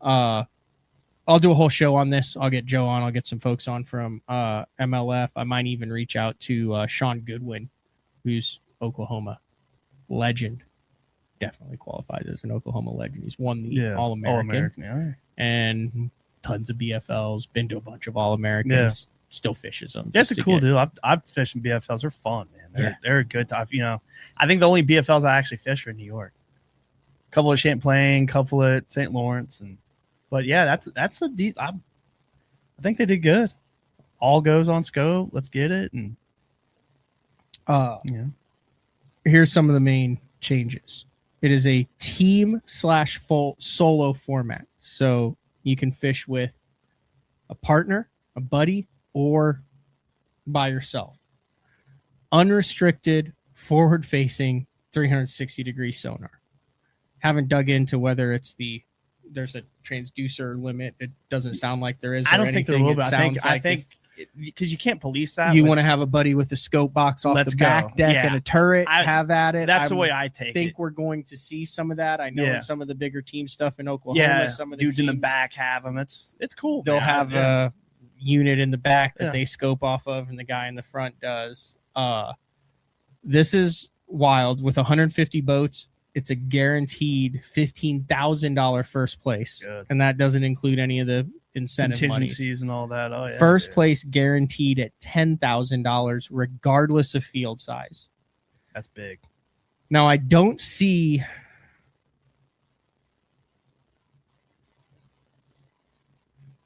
I'll do a whole show on this. I'll get Joe on. I'll get some folks on from MLF. I might even reach out to Sean Goodwin, who's Oklahoma legend. Definitely qualifies as an Oklahoma legend. He's won the All-American. And tons of BFLs. Been to a bunch of All-Americans. Still fishes them. That's a cool deal. I've fished in BFLs. They're fun, man. They're a good time. I think the only BFLs I actually fish are in New York. A couple at Champlain, couple at St. Lawrence, but yeah, that's a deep. I think they did good. All goes on scope. Let's get it. And here's some of the main changes. It is a team/full solo format, so you can fish with a partner, a buddy, or by yourself. Unrestricted, forward-facing, 360-degree sonar. Haven't dug into whether there's a transducer limit. It doesn't sound like there is. I don't think there will be. I think because you can't police that. You want to have a buddy with a scope box off the back deck and a turret. Have at it. That's the way I take it. I think we're going to see some of that. I know in some of the bigger team stuff in Oklahoma, some of the dudes teams in the back have them. It's cool. They'll have a unit in the back that they scope off of, and the guy in the front does. This is wild. With 150 boats, it's a guaranteed $15,000 first place. Good. And that doesn't include any of the incentive contingencies and all that. Oh, yeah. First place guaranteed at $10,000 regardless of field size. That's big. Now, I don't see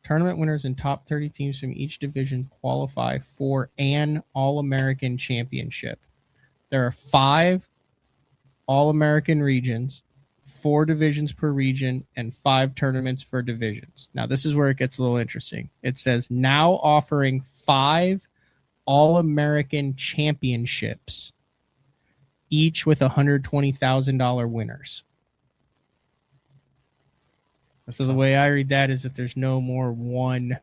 Tournament winners and top 30 teams from each division qualify for an All-American championship. There are 5 All-American regions, 4 divisions per region, and 5 tournaments for divisions. Now, this is where it gets a little interesting. It says now offering 5 All-American championships, each with $120,000 winners. So the way I read that is that there's no more one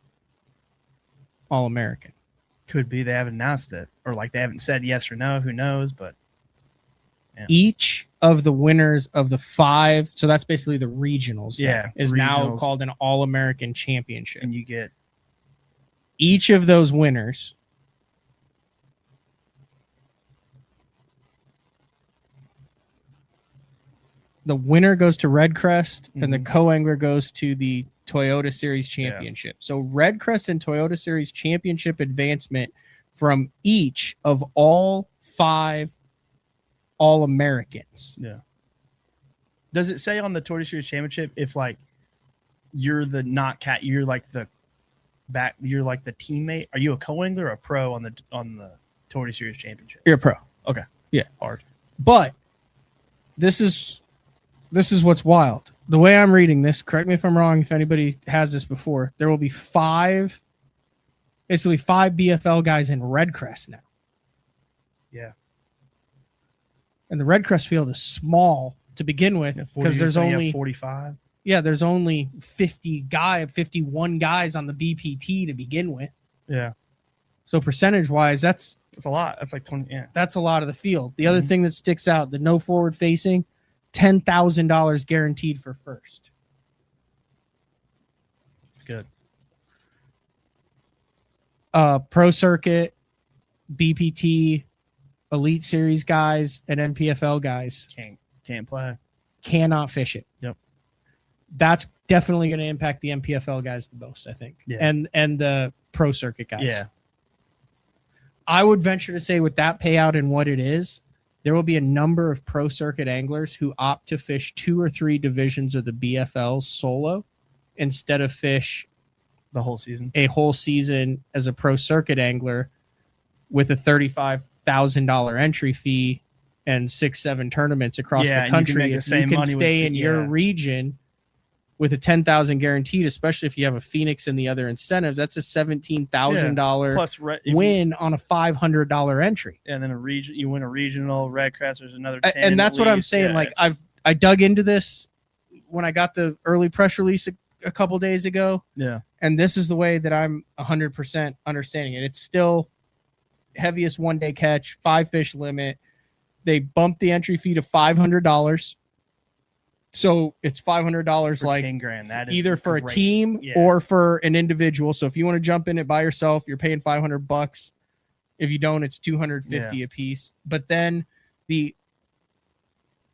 All-American. Could be they haven't announced it, or like they haven't said yes or no. Who knows? But yeah. Each of the winners of the 5, so that's basically the regionals. Yeah, is regionals. now called an All-American championship. And you get each of those winners the winner goes to Redcrest, and the co-angler goes to the Toyota Series Championship. Yeah. So Redcrest and Toyota Series Championship advancement from each of all 5 All-Americans. Yeah. Does it say on the Toyota Series Championship if like you're the not cat, you're like the back, you're like the teammate? Are you a co-angler or a pro on the Toyota Series Championship? You're a pro. Okay. Yeah. Hard. But this is what's wild. The way I'm reading this, correct me if I'm wrong, if anybody has this before, there will be 5 BFL guys in Redcrest now. Yeah. And the Redcrest field is small to begin with because there's only 45. Yeah, there's only 51 guys on the BPT to begin with. Yeah. So percentage-wise, that's a lot. That's like 20. Yeah. That's a lot of the field. The other thing that sticks out, the no forward facing, $10,000 guaranteed for first. It's good. Pro Circuit, BPT, Elite Series guys, and NPFL guys can't play. Cannot fish it. Yep. That's definitely going to impact the NPFL guys the most, I think. Yeah. And the Pro Circuit guys. Yeah. I would venture to say with that payout and what it is, there will be a number of Pro Circuit anglers who opt to fish 2 or 3 divisions of the BFL solo instead of fish the whole season. A whole season as a Pro Circuit angler with a $35,000 entry fee and 6-7 tournaments across the country. If you can stay in your region with a $10,000 guaranteed, especially if you have a Phoenix and the other incentives, that's a $17,000 plus win on a $500 entry. And then you win a regional. Redcrest, there's another 10. And that's what I'm saying. Yeah, I dug into this when I got the early press release a couple days ago. Yeah. And this is the way that I'm 100% understanding it. It's still heaviest 1-day catch, 5 fish limit. They bumped the entry fee to $500. So it's $500 like $10,000. That is either for great. A team or for an individual. So if you want to jump in it by yourself, you're paying $500. If you don't, it's $250 a piece. But then the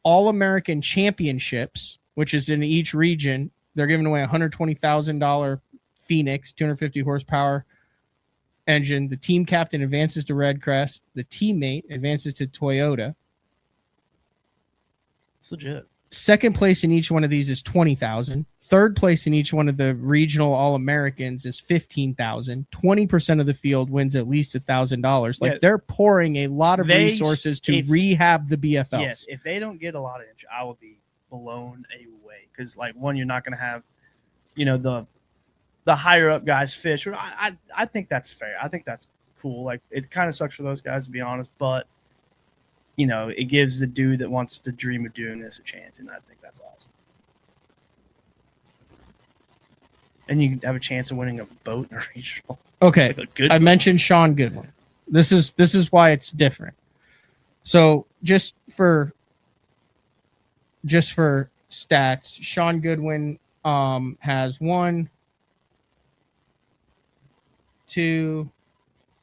All-American Championships, which is in each region, they're giving away $120,000 Phoenix, 250 horsepower engine. The team captain advances to Redcrest. The teammate advances to Toyota. It's legit. Second place in each one of these is $20,000. Third place in each one of the regional All-Americans is $15,000. 20% of the field wins at least $1,000. Like they're pouring a lot of resources to rehab the BFLs. Yes, if they don't get a lot of entry, I will be blown away because, like, one, you're not going to have, the higher up guys fish. I think that's fair. I think that's cool. Like, it kind of sucks for those guys, to be honest, but it gives the dude that wants to dream of doing this a chance, and I think that's awesome. And you have a chance of winning a boat in a regional. Okay, I mentioned Sean Goodwin. This is why it's different. So just for stats, Sean Goodwin has 1, 2,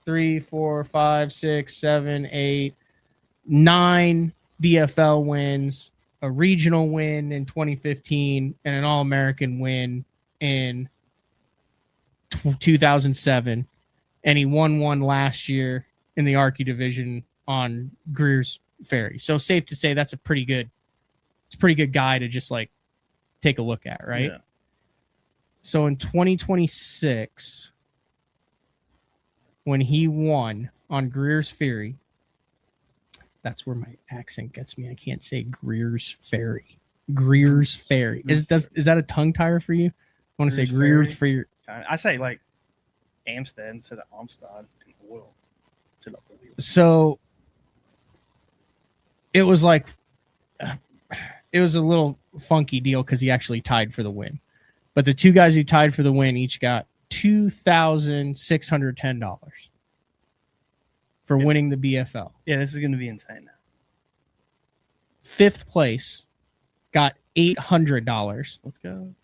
3, 4, 5, 6, 7, 8, 9 BFL wins, a regional win in 2015, and an All-American win in 2007. And he won one last year in the Archie division on Greer's Ferry. So safe to say that's a pretty good guy to just like take a look at, right? So in 2026, when he won on Greer's Ferry, that's where my accent gets me. I can't say Greer's Ferry. Greer's Ferry. Is that a tongue tire for you? I want to say Greer's Ferry. I say like Amstead instead of Amstad and oil. So it was like it was a little funky deal because he actually tied for the win. But the two guys who tied for the win each got $2,610 for winning the BFL. Yeah, this is going to be insane now. Fifth place got $800. Let's go.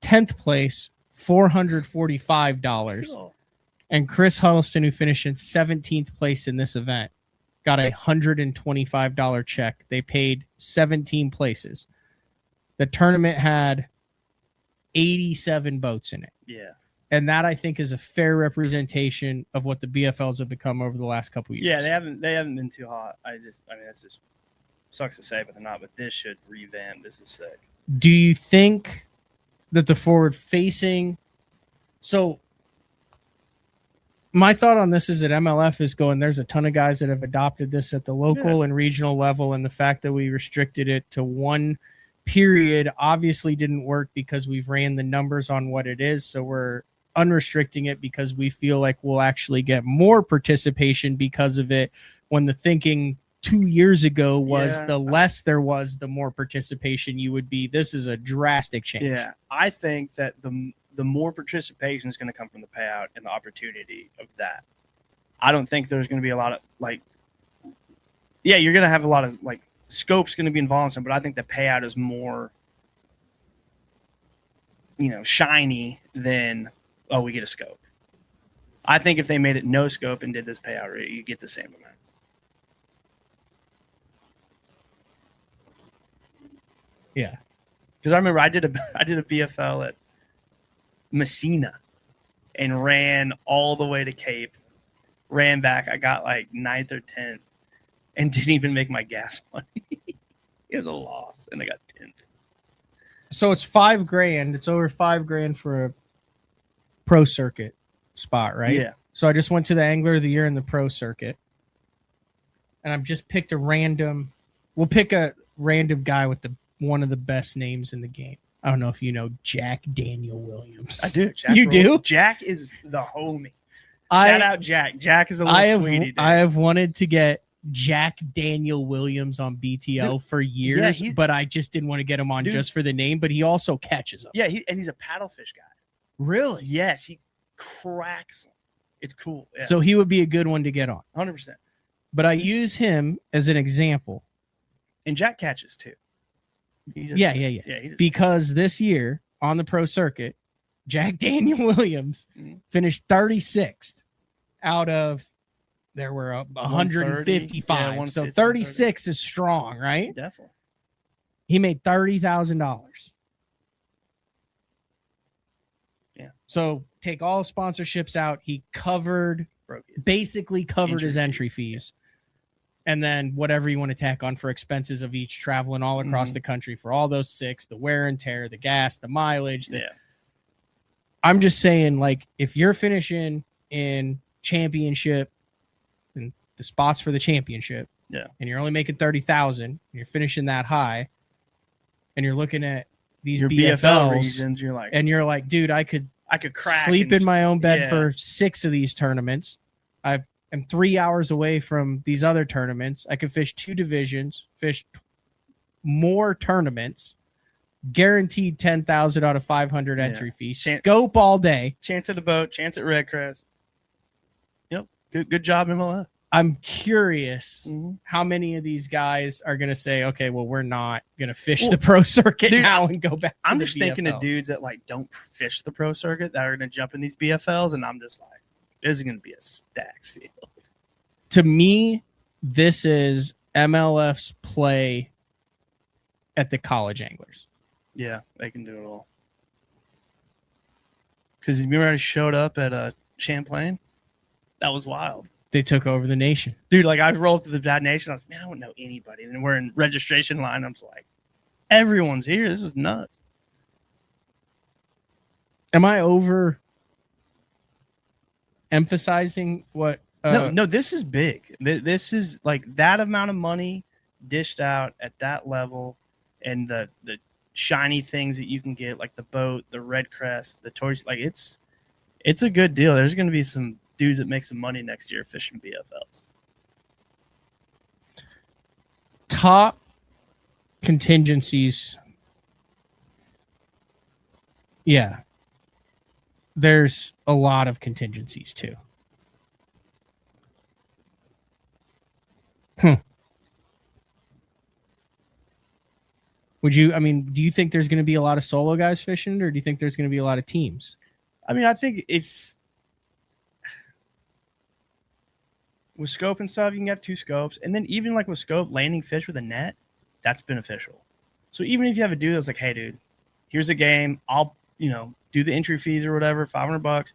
10th place, $445. Cool. And Chris Huddleston, who finished in 17th place in this event, got a $125 check. They paid 17 places. The tournament had 87 boats in it. Yeah. And that, I think, is a fair representation of what the BFLs have become over the last couple of years. Yeah, they haven't been too hot. I mean, that's just sucks to say, but they're not. But this should revamp. This is sick. Do you think that the forward-facing... So my thought on this is that MLF is going, there's a ton of guys that have adopted this at the local and regional level, and the fact that we restricted it to one period obviously didn't work because we've ran the numbers on what it is. So we're unrestricting it because we feel like we'll actually get more participation because of it, when the thinking 2 years ago was the less there was, the more participation you would be. This is a drastic change. Yeah, I think that the more participation is going to come from the payout and the opportunity of that. I don't think there's going to be a lot of you're going to have a lot of scope's going to be involved in some, but I think the payout is more, shiny than, oh, we get a scope. I think if they made it no scope and did this payout rate, you get the same amount. Yeah. Because I remember I did a BFL at Messina and ran all the way to Cape, ran back. I got like 9th or 10th and didn't even make my gas money. It was a loss, and I got 10th. So it's $5,000. It's over $5,000 for a pro circuit spot, right? Yeah. So I just went to the Angler of the Year in the pro circuit, and I've just picked we'll pick a random guy with one of the best names in the game. I don't know if you know Jack Daniel Williams. I do. Do? Jack is the homie. Shout out Jack. Jack is a little sweetie. Dude. I have wanted to get Jack Daniel Williams on BTL for years, but I just didn't want to get him on just for the name. But he also catches them. Yeah, he's a paddlefish guy. Really? Yes, he cracks them. It's cool. Yeah. So he would be a good one to get on. 100%. But I use him as an example. And Jack catches too. Yeah. Because this year on the pro circuit, Jack Daniel Williams finished 36th out of, there were 155. Yeah, so 36 is strong, right? Definitely. He made $30,000. Yeah. So take all sponsorships out. He basically covered his entry fees. And then whatever you want to tack on for expenses of each traveling all across the country for all those 6, the wear and tear, the gas, the mileage. I'm just saying, if you're finishing in championship and the spots for the championship, and you're only making 30,000, you're finishing that high, and you're looking at these your BFL reasons, you're like, dude, I could crack sleep in my own bed for 6 of these tournaments. I'm 3 hours away from these other tournaments. I could fish 2 divisions, fish more tournaments, guaranteed 10,000 out of 500 entry fees, scope all day. Chance at the boat, chance at Red Crest. Yep. Good job, MLF. I'm curious how many of these guys are going to say, okay, well, we're not going to fish the pro circuit now and go back. I'm just thinking of dudes that don't fish the pro circuit that are going to jump in these BFLs. And I'm just like, this is going to be a stacked field. To me, this is MLF's play at the college anglers. Yeah, they can do it all. Because you already showed up at Champlain. That was wild. They took over the nation. Dude, I rolled up to the Bad Nation. I was I don't know anybody. And then we're in registration line. I'm just like, everyone's here. This is nuts. Am I over emphasizing what? No, this is big. This is like that amount of money dished out at that level, and the shiny things that you can get, like the boat, the red crest, the toys. Like it's a good deal. There's going to be some dudes that make some money next year fishing BFLs. Top contingencies. Yeah. There's a lot of contingencies too. Do you think there's going to be a lot of solo guys fishing, or do you think there's going to be a lot of teams? I mean, I think if with scope and stuff, you can have 2 scopes, and then even like with scope, landing fish with a net, that's beneficial. So even if you have a dude that's like, hey, dude, here's a game, I'll do the entry fees or whatever, $500,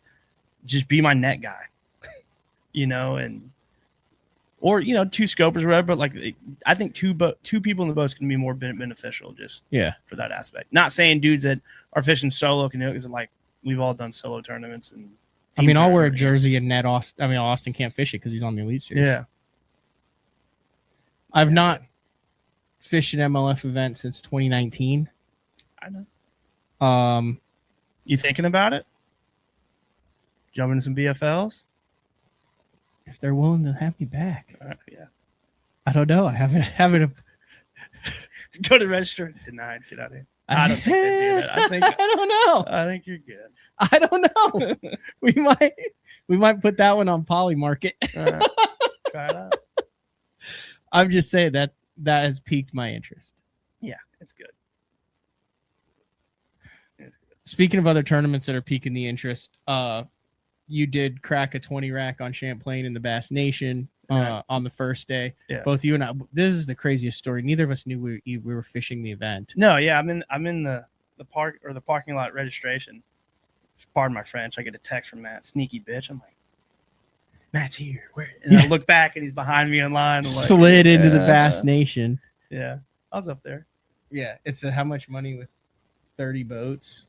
just be my net guy, and. Or 2 scopers or whatever, but like I think two people in the boat's can be more beneficial just for that aspect. Not saying dudes that are fishing solo can do it, because like we've all done solo tournaments and. I'll wear a jersey and net. Austin can't fish it because he's on the Elite Series. Yeah, I've not fished an MLF event since 2019. I know. You thinking about it? Jumping into some BFLs? If they're willing to have me back. Yeah. I don't know. I haven't. Go to the register. Denied. Get out of here. I don't think they do that. I don't know. I think you're good. I don't know. we might put that one on Poly Market. Try it out. I'm just saying that has piqued my interest. Yeah, it's good. Speaking of other tournaments that are piquing the interest, you did crack a 20 rack on Champlain in the Bass Nation on the first day. Yeah. Both you and I. This is the craziest story. Neither of us knew we were fishing the event. No, yeah, I'm in the park or the parking lot registration. Pardon my French. I get a text from Matt. Sneaky bitch. I'm like, Matt's here. Where? And I look back and he's behind me in line. Slid into the Bass Nation. Yeah, I was up there. Yeah, it's how much money with 30 boats?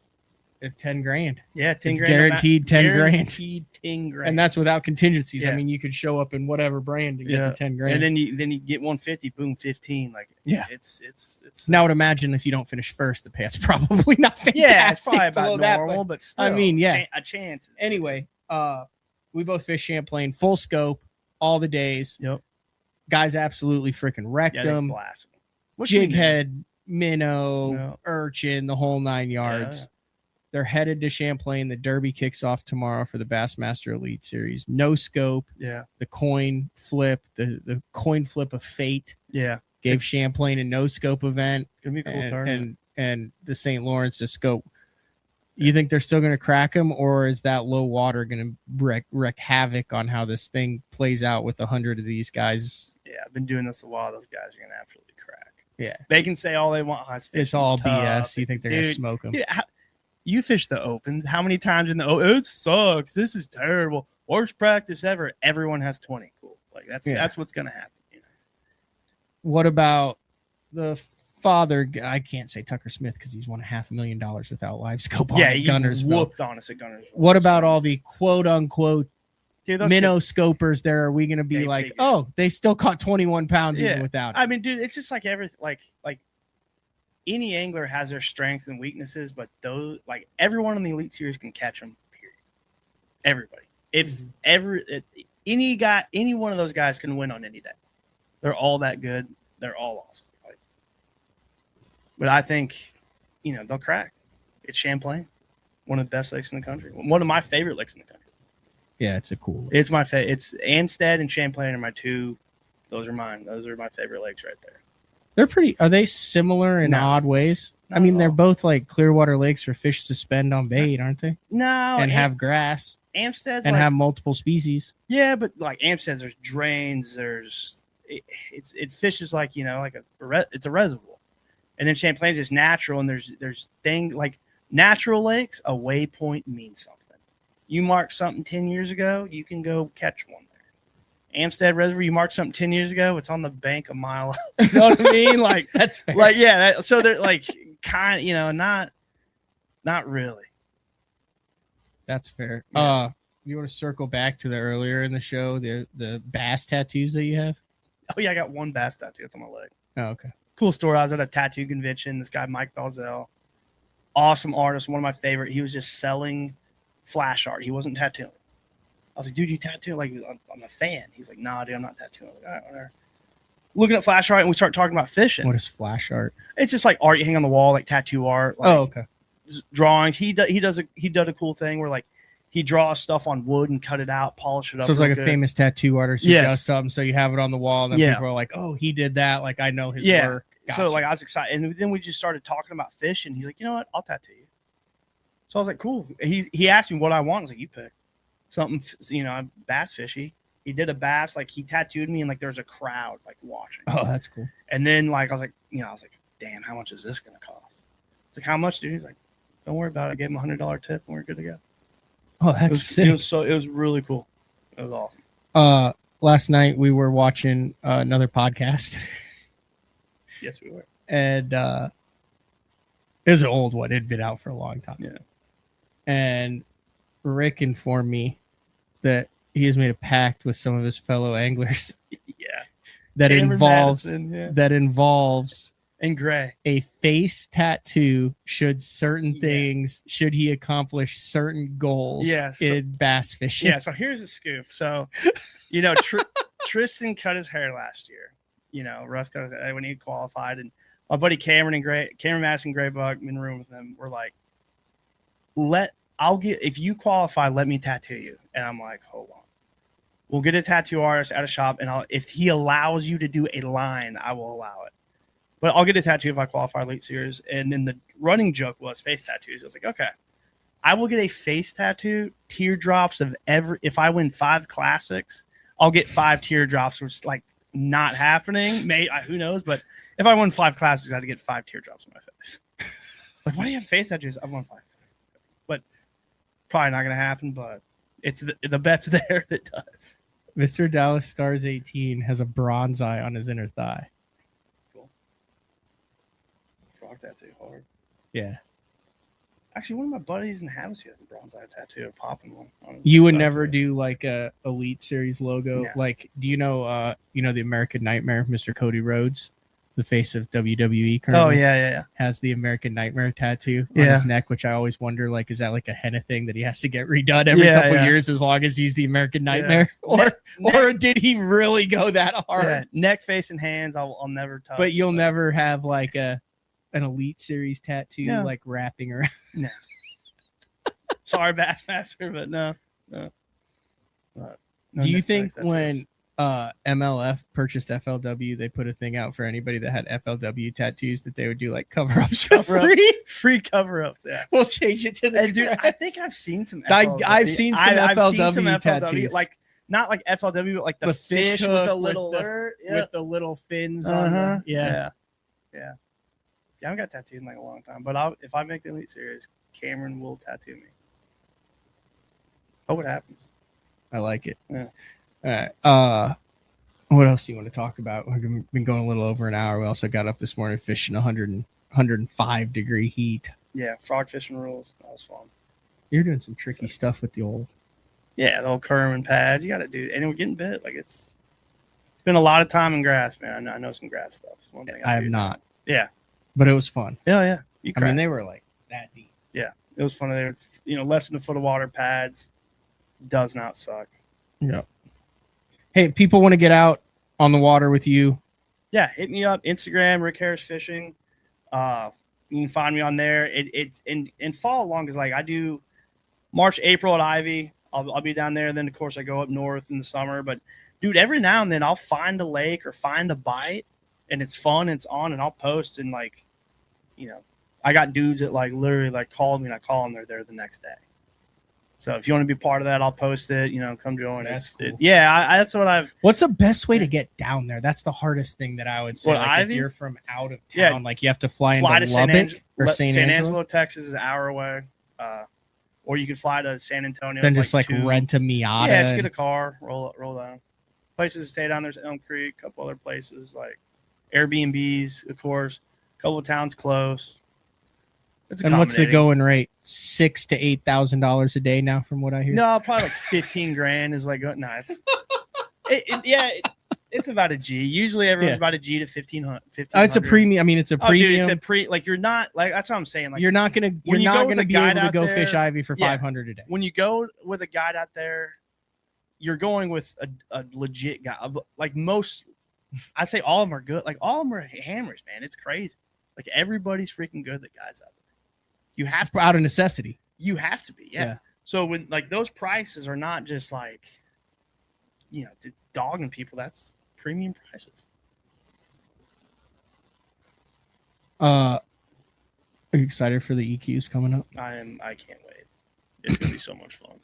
At 10 grand. Yeah, 10 it's grand. Guaranteed 10 grand. Guaranteed 10 grand. And that's without contingencies. Yeah. You could show up in whatever brand to get the 10 grand. And then you get 150, boom, 15. Like it's now I would imagine if you don't finish first, the payout's probably not fantastic. Yeah, it's probably about normal, but still a chance. Anyway, we both fished Champlain, full scope, all the days. Yep. Guys absolutely freaking wrecked them. Jig head, minnow, urchin, the whole 9 yards. Yeah. They're headed to Champlain. The Derby kicks off tomorrow for the Bassmaster Elite Series. No scope. Yeah. The coin flip, the coin flip of fate. Yeah. Gave Champlain a no scope event. It's gonna be a cool tournament. And the St. Lawrence a scope. You think they're still going to crack them, or is that low water going to wreak havoc on how this thing plays out with 100 of these guys? Yeah, I've been doing this a while. Those guys are going to absolutely crack. Yeah. They can say all they want. It's all BS. You think they're going to smoke them? Yeah. You fish the opens. How many times it sucks. This is terrible. Worst practice ever. Everyone has 20. Cool. Like that's what's gonna happen. What about the father? I can't say Tucker Smith because he's won $500,000 without live scope on Gunnersville. Whooped on us at Gunnersville. What about all the quote unquote minnow shit, scopers there? Are we gonna be like, they still caught 21 pounds even without it? I mean, dude, it's just like everything. Like any angler has their strengths and weaknesses, but those, like everyone in the Elite Series can catch them. Period. Everybody. If any one of those guys can win on any day, they're all that good. They're all awesome. Like, but I think, they'll crack. It's Champlain, one of the best lakes in the country. One of my favorite lakes in the country. Yeah, it's a cool lake. It's my favorite. It's Amstead and Champlain are my two. Those are mine. Those are my favorite lakes right there. They're pretty. Are they similar in odd ways? I mean, they're both like Clearwater lakes for fish suspend on bait, aren't they? No, and have grass. Amstead's and have multiple species. Yeah, but like Amstead's, there's drains. It fishes like it's a reservoir, and then Champlain's just natural. And there's things like natural lakes. A waypoint means something. You mark something 10 years ago, you can go catch one. Amstead Reservoir, you marked something 10 years ago, it's on the bank a mile. You know what I mean? Like that's fair. Like, yeah. So they're like not really. That's fair. Yeah. You want to circle back to the earlier in the show, the bass tattoos that you have? Oh yeah, I got one bass tattoo. It's on my leg. Oh, okay. Cool story. I was at a tattoo convention. This guy, Mike Balzell, awesome artist, one of my favorite. He was just selling flash art. He wasn't tattooing. I was like, dude, you tattoo? Like, I'm a fan. He's like, nah, dude, I'm not tattooing. I'm like, all right, whatever. Looking at flash art, and we start talking about fishing. What is flash art? It's just like art you hang on the wall, like tattoo art. Like Okay. Drawings. He does a cool thing where like he draws stuff on wood and cut it out, polish it up. So it's like a good. famous tattoo artist who Yes. does something, so you have it on the wall, and then people are like, "Oh, he did that." Like, I know his work. Gotcha. So like I was excited, and then we just started talking about fish, and he's like, "You know what? I'll tattoo you." So I was like, "Cool." He asked me what I want. I was like, "You pick something, bass fishy." He did a bass, like he tattooed me, and like there's a crowd like watching. Oh, that's cool. And then like I was like, damn, how much is this gonna cost? It's like, how much, dude? He's like, don't worry about it. I gave him $100 tip, and we're good to go. Oh, that's sick. It was really cool. It was awesome. Last night we were watching another podcast. Yes, we were. And it was an old one. It'd been out for a long time. Yeah. And Rick informed me that he has made a pact with some of his fellow anglers. Yeah. That Cameron involves Madison, yeah. that involves and Gray a face tattoo should he accomplish certain goals in bass fishing. Yeah, so here's a scoop. So, Tristan cut his hair last year. Russ cut his hair when he qualified, and my buddy Cameron Madison Graybuck, in the room with him, were like, if you qualify, let me tattoo you. And I'm like, hold on. We'll get a tattoo artist at a shop, and if he allows you to do a line, I will allow it. But I'll get a tattoo if I qualify Elite Series. And then the running joke was face tattoos. I was like, okay, I will get a face tattoo, teardrops of if I win 5 classics, I'll get 5 teardrops, which is like not happening. Who knows? But if I won 5 classics, I'd get 5 teardrops on my face. Like, why do you have face tattoos? I've won 5 classics. But probably not going to happen, but it's the bet's there that does. Mr. Dallas Stars 18 has a bronze eye on his inner thigh. Cool. Rock tattoo hard. Yeah. Actually, one of my buddies in Havasu has a bronze eye tattoo, a popping one. You would never do like a Elite Series logo. No. Like, do you know the American Nightmare, Mr. Cody Rhodes, the face of WWE currently? Oh yeah. Has the American Nightmare tattoo on his neck, which I always wonder, like, is that like a henna thing that he has to get redone every couple years as long as he's the American Nightmare? Yeah. Or did he really go that hard? Yeah. Neck, face, and hands, I'll never touch. But you'll never have like an Elite Series tattoo like wrapping around. No. Sorry, Bassmaster, but no. Do you think when MLF purchased FLW, they put a thing out for anybody that had FLW tattoos that they would do like cover-ups for free cover-ups? Yeah, we'll change it to the dude. I think I've seen some FLW. I've seen some FLW tattoos, like not like FLW, but like the fish with the little with the little fins on them. Yeah. I haven't got tattooed in like a long time, but if I make the Elite Series, Cameron will tattoo me. Oh, what happens? I like it. Yeah. All right. What else do you want to talk about? We've been going a little over an hour. We also got up this morning fishing 105 degree heat. Yeah, frog fishing rules. That was fun. You're doing some tricky stuff with the old. Yeah, the old Kerman pads. You got to do, and we're getting bit. Like it's been a lot of time in grass, man. I know some grass stuff. It's one thing I have not. Yeah, but it was fun. Yeah. I mean, they were like that deep. Yeah, it was fun. They were, less than a foot of water pads. Does not suck. Yeah. Hey, people want to get out on the water with you. Yeah, hit me up. Instagram, Rick Harris Fishing. You can find me on there. It's in fall along because like I do March, April at Ivy. I'll be down there. Then of course I go up north in the summer. But dude, every now and then I'll find a lake or find a bite, and it's fun. It's on, and I'll post and like, I got dudes that like literally like called me and I call them. They're there the next day. So if you want to be part of that, I'll post it. Come join. That's cool. That's what I've. What's the best way to get down there? That's the hardest thing that I would say. Like if you're from out of town, like you have to fly into Lubbock or St. Angelo, Texas is an hour away. Or you can fly to San Antonio. Then just like rent a Miata. Yeah, just get a car, roll down. Places to stay down there's Elm Creek, a couple other places like Airbnbs, of course. A couple of towns close. It's And what's the accommodating. going rate? $6,000 to $8,000 a day now, from what I hear. No, probably like 15 grand is like no. It's about a G. Usually everyone's about a G to 1,500. It's a premium. I mean, it's a premium. Dude, it's like you're not like that's what I'm saying. Like you're not gonna be able to go fish Ivy for $500 a day. When you go with a guide out there, you're going with a legit guy. Like most, I say all of them are good. Like all of them are hammers, man. It's crazy. Like everybody's freaking good. The guys out there. You have to out of necessity. You have to be, yeah. So when like those prices are not just like, dogging people. That's premium prices. Are you excited for the EQs coming up? I can't wait. It's gonna be so much fun.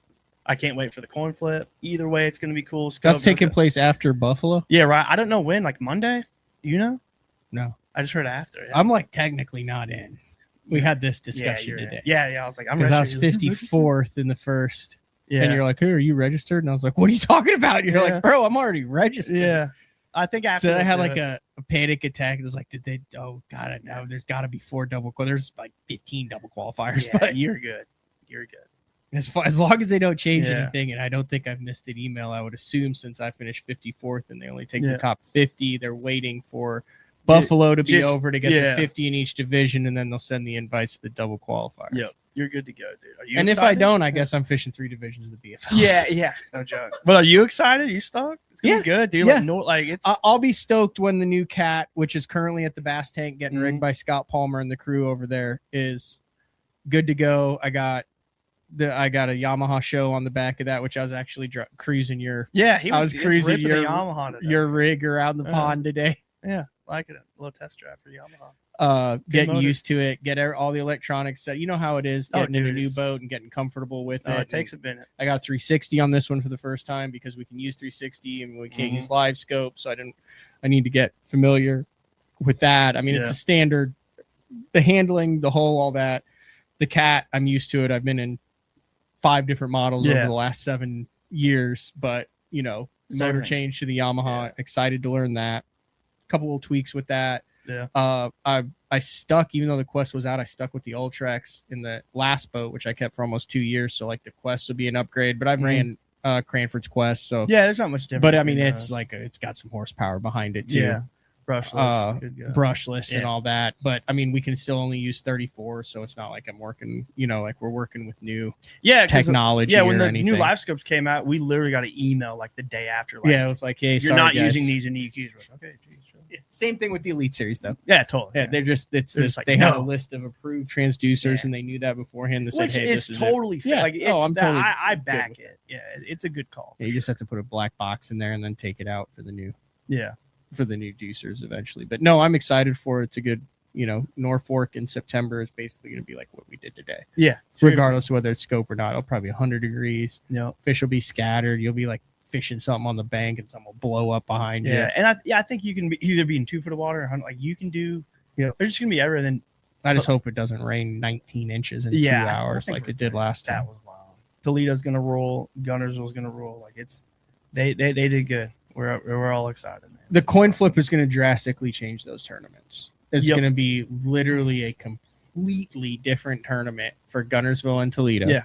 I can't wait for the coin flip. Either way, it's gonna be cool. That's taking place after Buffalo. Yeah, right. I don't know when. Like Monday. You know? No, I just heard after. Yeah. I'm like technically not in. We had this discussion today. Yeah. I was like, I'm because I was 54th in the first. Yeah. And you're like, hey, are you registered? And I was like, what are you talking about? And you're like, bro, I'm already registered. Yeah. I think after. So I had like a panic attack. It was like, did they? Oh God, no. There's got to be 4 double. There's like 15 double qualifiers. Yeah, but you're good. You're good. As long as they don't change anything, and I don't think I've missed an email. I would assume since I finished 54th and they only take the top 50, they're waiting for Buffalo to be over to get the 50 in each division, and then they'll send the invites to the double qualifiers. Yep, you're good to go, dude. Are you and excited? if I don't, I guess I'm fishing 3 divisions of the BFL. Yeah, no joke. But are you excited? You stoked? It's gonna be good, dude. Yeah. I'll be stoked when the new cat, which is currently at the Bass Tank getting rigged by Scott Palmer and the crew over there, is good to go. I got a Yamaha show on the back of that, which I was actually cruising your. Yeah, I was cruising your Yamaha your rig around the pond today. Yeah, like it. A little test drive for Yamaha. Getting used to it, get all the electronics set. You know how it is getting in a new boat and getting comfortable with it. It takes a minute. I got a 360 on this one for the first time because we can use 360 and we can't use live scope. So I need to get familiar with that. I mean, it's a standard, the handling, the hull, all that. The cat, I'm used to it. I've been in 5 different models over the last 7 years, but motor change to the Yamaha. Yeah. Excited to learn that. Couple of tweaks with that. Yeah. I stuck, even though the Quest was out, I stuck with the Ultrex in the last boat, which I kept for almost 2 years. So like the Quest would be an upgrade, but I've ran Cranford's Quest. So yeah, there's not much difference. But I mean, it's like it's got some horsepower behind it too. Yeah. Brushless and all that. But I mean, we can still only use 34, so it's not like I'm working, like we're working with new technology. Yeah, when the anything. new live scopes came out, we literally got an email like the day after. Like, it was like, hey, you're not using these in EQs. Like, okay, geez, sure. Same thing with the Elite Series, though. Yeah, totally. Yeah, they're just they had a list of approved transducers, and they knew that beforehand. They said, hey, this is totally fair. Yeah. Like, I back it. Yeah, it's a good call. Yeah, you just have to put a black box in there and then take it out for the new. Yeah. For the new juicers eventually. But no, I'm excited for it. It's a good, Norfolk in September is basically going to be like what we did today. Yeah. Seriously. Regardless of whether it's scope or not, it'll probably be 100 degrees. No. Fish will be scattered. You'll be like fishing something on the bank and something will blow up behind you. Yeah. And I think you can either be in 2 foot of water or 100. Like you can do, there's just going to be everything. I just hope it doesn't rain 19 inches in 2 hours like it did last time. That was wild. Toledo's going to roll. Gunnersville's going to roll. Like they did good. We're all excited, man. The coin flip is going to drastically change those tournaments. It's going to be literally a completely different tournament for Gunnersville and Toledo. Yeah,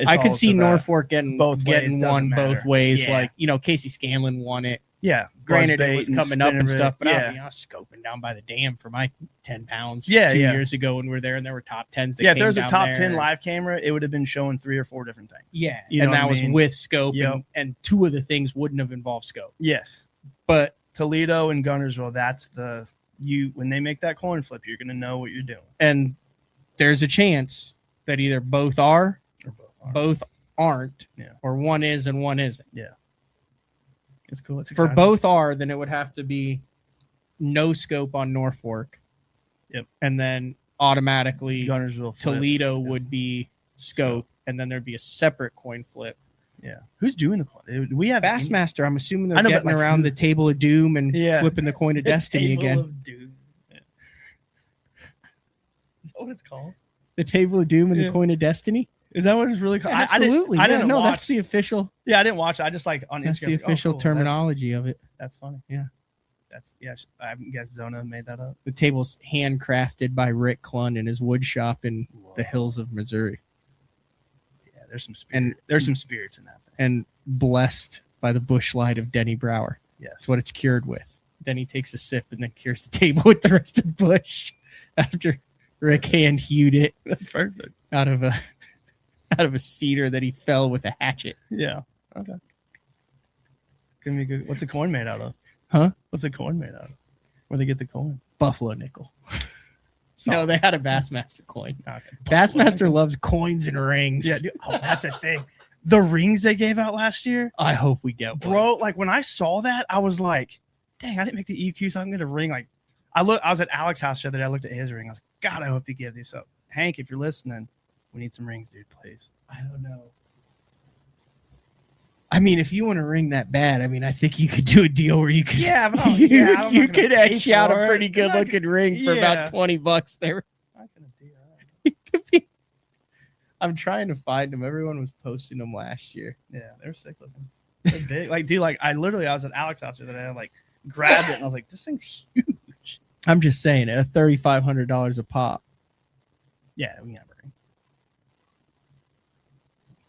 I could see Norfolk getting both ways. Yeah. Like Casey Scanlon won it. Yeah, granted it was coming up and stuff, but yeah. I was scoping down by the dam for my 10 pounds 2 Yeah. years ago when we were there, and there were top 10s. If there was a top 10 live camera, it would have been showing 3 or 4 different things. Yeah, and that was with scope, and 2 of the things wouldn't have involved scope. Yes, but Toledo and Gunnersville, that's when they make that coin flip, you're going to know what you're doing. And there's a chance that either both are or both aren't, or one is and one isn't. Yeah. It's cool. It's exciting. For both are, then it would have to be no scope on Norfolk. Yep. And then automatically Gunnersville flip. Toledo would be scope, and then there'd be a separate coin flip. Yeah. Who's doing the coin? We have Bassmaster. I'm assuming they're getting around the table of doom and flipping the coin of destiny again. Of doom. Yeah. Is that what it's called? The table of doom and the coin of destiny? Is that what it's really called? Absolutely. I didn't know. That's the official. Yeah, I didn't watch it. I just like on That's Instagram. the official terminology of it. That's funny. Yeah. I guess Zona made that up. The table's handcrafted by Rick Klund in his wood shop in the hills of Missouri. Yeah, there's some spirits in that thing. And blessed by the bush light of Denny Brower. Yes. That's what it's cured with. Denny takes a sip and then cures the table with the rest of the bush after Rick hand hewed it. That's perfect. Out of a cedar that he fell with a hatchet. Yeah. Okay. Give me a good. What's a coin made out of? Huh? What's a coin made out of? Where they get the coin? Buffalo nickel. No, they had a Bassmaster coin. Okay. Bassmaster loves coins and rings. Yeah, dude. Oh, that's a thing. The rings they gave out last year. I hope we get one. Bro, like when I saw that, I was like, dang, I didn't make the EQ, so I'm gonna ring. Like I was at Alex's house the other day, I looked at his ring. I was like, God, I hope they give these up. Hank, if you're listening, we need some rings, dude, please. I don't know. I mean, if you want to ring that bad, I mean, I think you could do a deal where you could, you could etch out a pretty good looking ring for about $20 there. It could be. I'm trying to find them. Everyone was posting them last year. Yeah, they're sick looking. They're big. Like, dude, like I was at Alex's house the other day. I like grabbed it and I was like, this thing's huge. I'm just saying, at $3,500 a pop. Yeah, we can have a ring.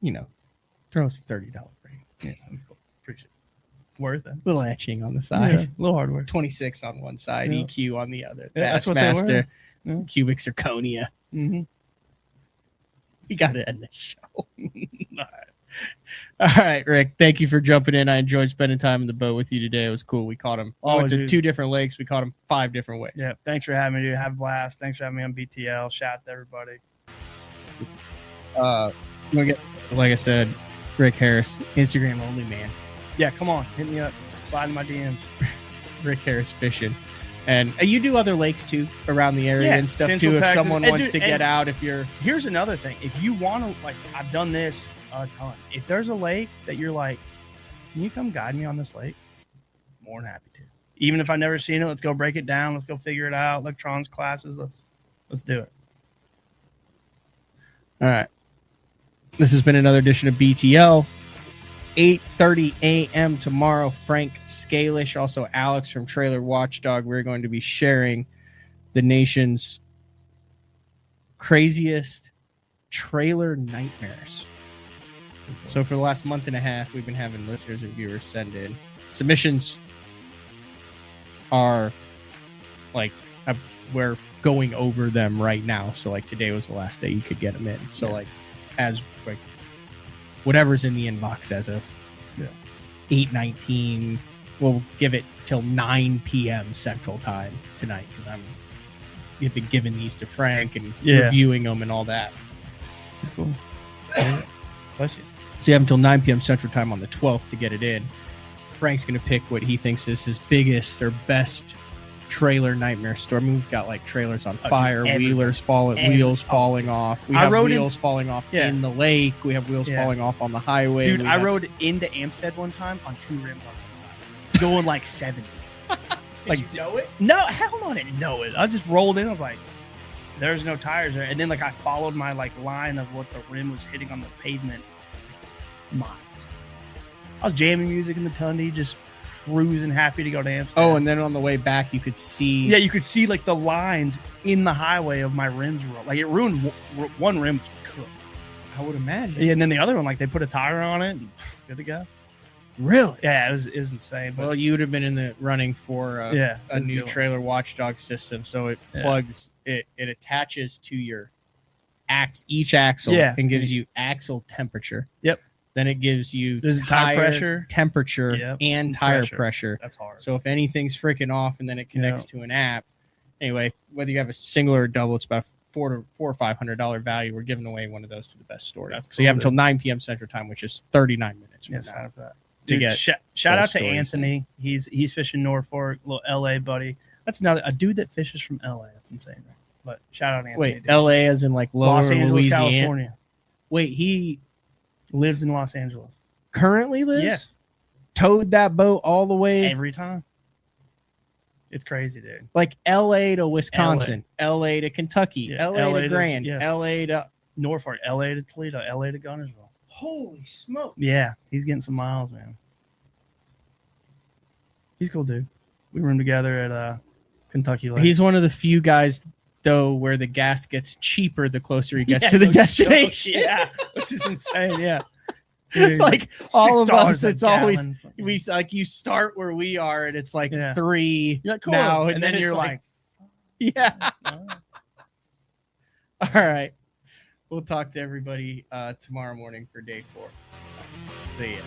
You know, throw us a $30 ring. Yeah, cool. Appreciate it. Worth it. Little etching on the side. Yeah, a little hardware. 26 on one side, Yeah. EQ on the other. Yeah, that's what they were. Bassmaster, Yeah. cubic zirconia. Mm-hmm. We got to end the show. All right, Rick. Thank you for jumping in. I enjoyed spending time in the boat with you today. It was cool. We caught him. We went to 2 different lakes. We caught him 5 different ways. Yeah. Thanks for having me, dude. Have a blast. Thanks for having me on BTL. Shout out to everybody. Like I said, Rick Harris, Instagram only man. Yeah, come on. Hit me up. Slide in my DMs. Rick Harris fishing. And you do other lakes too around the area and stuff Central too. If Texas. someone And wants dude, to get out, if you're here's another thing. If you want to, like, I've done this a ton. If there's a lake that you're like, can you come guide me on this lake? More than happy to. Even if I've never seen it, let's go break it down. Let's go figure it out. Electronics classes. Let's do it. all right. This has been another edition of BTL. 8:30 a.m. tomorrow. Frank Scalish, also Alex from Trailer Watchdog. We're going to be sharing the nation's craziest trailer nightmares. So for the last month and a half, we've been having listeners and viewers send in submissions. Are like we're going over them right now. So like today was the last day you could get them in. So like as like whatever's in the inbox as of 8:19, we'll give it till 9 p.m. Central Time tonight because we've been giving these to Frank and reviewing them and all that. Cool. Bless you. So you have until 9 p.m. Central Time on the 12th to get it in. Frank's going to pick what he thinks is his biggest or best trailer nightmare story. I mean, we've got like trailers on fire, wheels falling off. We have wheels falling off in the lake. We have wheels falling off on the highway. Dude, I rode into Amstead one time on 2 rims on one side, going like 70. Like, you know it? No, hell no, I didn't know it. I just rolled in. I was like, there's no tires there. And then like I followed my like line of what the rim was hitting on the pavement miles. I was jamming music in the Tundy, just cruising, happy to go to Amsterdam. Oh, and then on the way back, you could see. Yeah, you could see like the lines in the highway of my rims. Like it ruined one rim. Cooked. I would imagine. Yeah, and then the other one, like they put a tire on it, and good to go. Really? Yeah, it was insane. But well, you would have been in the running for a new good. trailer watchdog system. So it plugs it attaches to your each axle and gives you axle temperature. Yep. Then it gives you tire pressure, temperature, and tire pressure. That's hard. So if anything's freaking off, and then it connects to an app. Anyway, whether you have a single or a double, it's about $400 or $500 value. We're giving away one of those to the best story. That's cool, so you have until 9 p.m. Central Time, which is 39 minutes from now. Out for that. Dude, shout out to Anthony. He's fishing Norfolk, little LA buddy. That's a dude that fishes from LA. That's insane, right? But shout out Anthony. Wait, dude. LA as in like lower Los Angeles, Louisiana? California. Wait, he lives in Los Angeles. Currently lives? Yes. Towed that boat all the way every time. It's crazy, dude. Like LA to Wisconsin, LA to Kentucky, LA to Grand, LA to Norfolk, LA to Toledo, LA to Gunnersville. Holy smoke. Yeah, he's getting some miles, man. He's cool, dude. We room together at Kentucky Lake. He's one of the few guys, though, where the gas gets cheaper the closer he gets Yeah, to the no destination. joke. Yeah, which is insane. Yeah. Like all of us, $6 a it's always gallon. we like you start where we are, and it's like Yeah. 3 You're like, cool. now, and then it's you're like, yeah. All right, we'll talk to everybody tomorrow morning for day 4. See ya.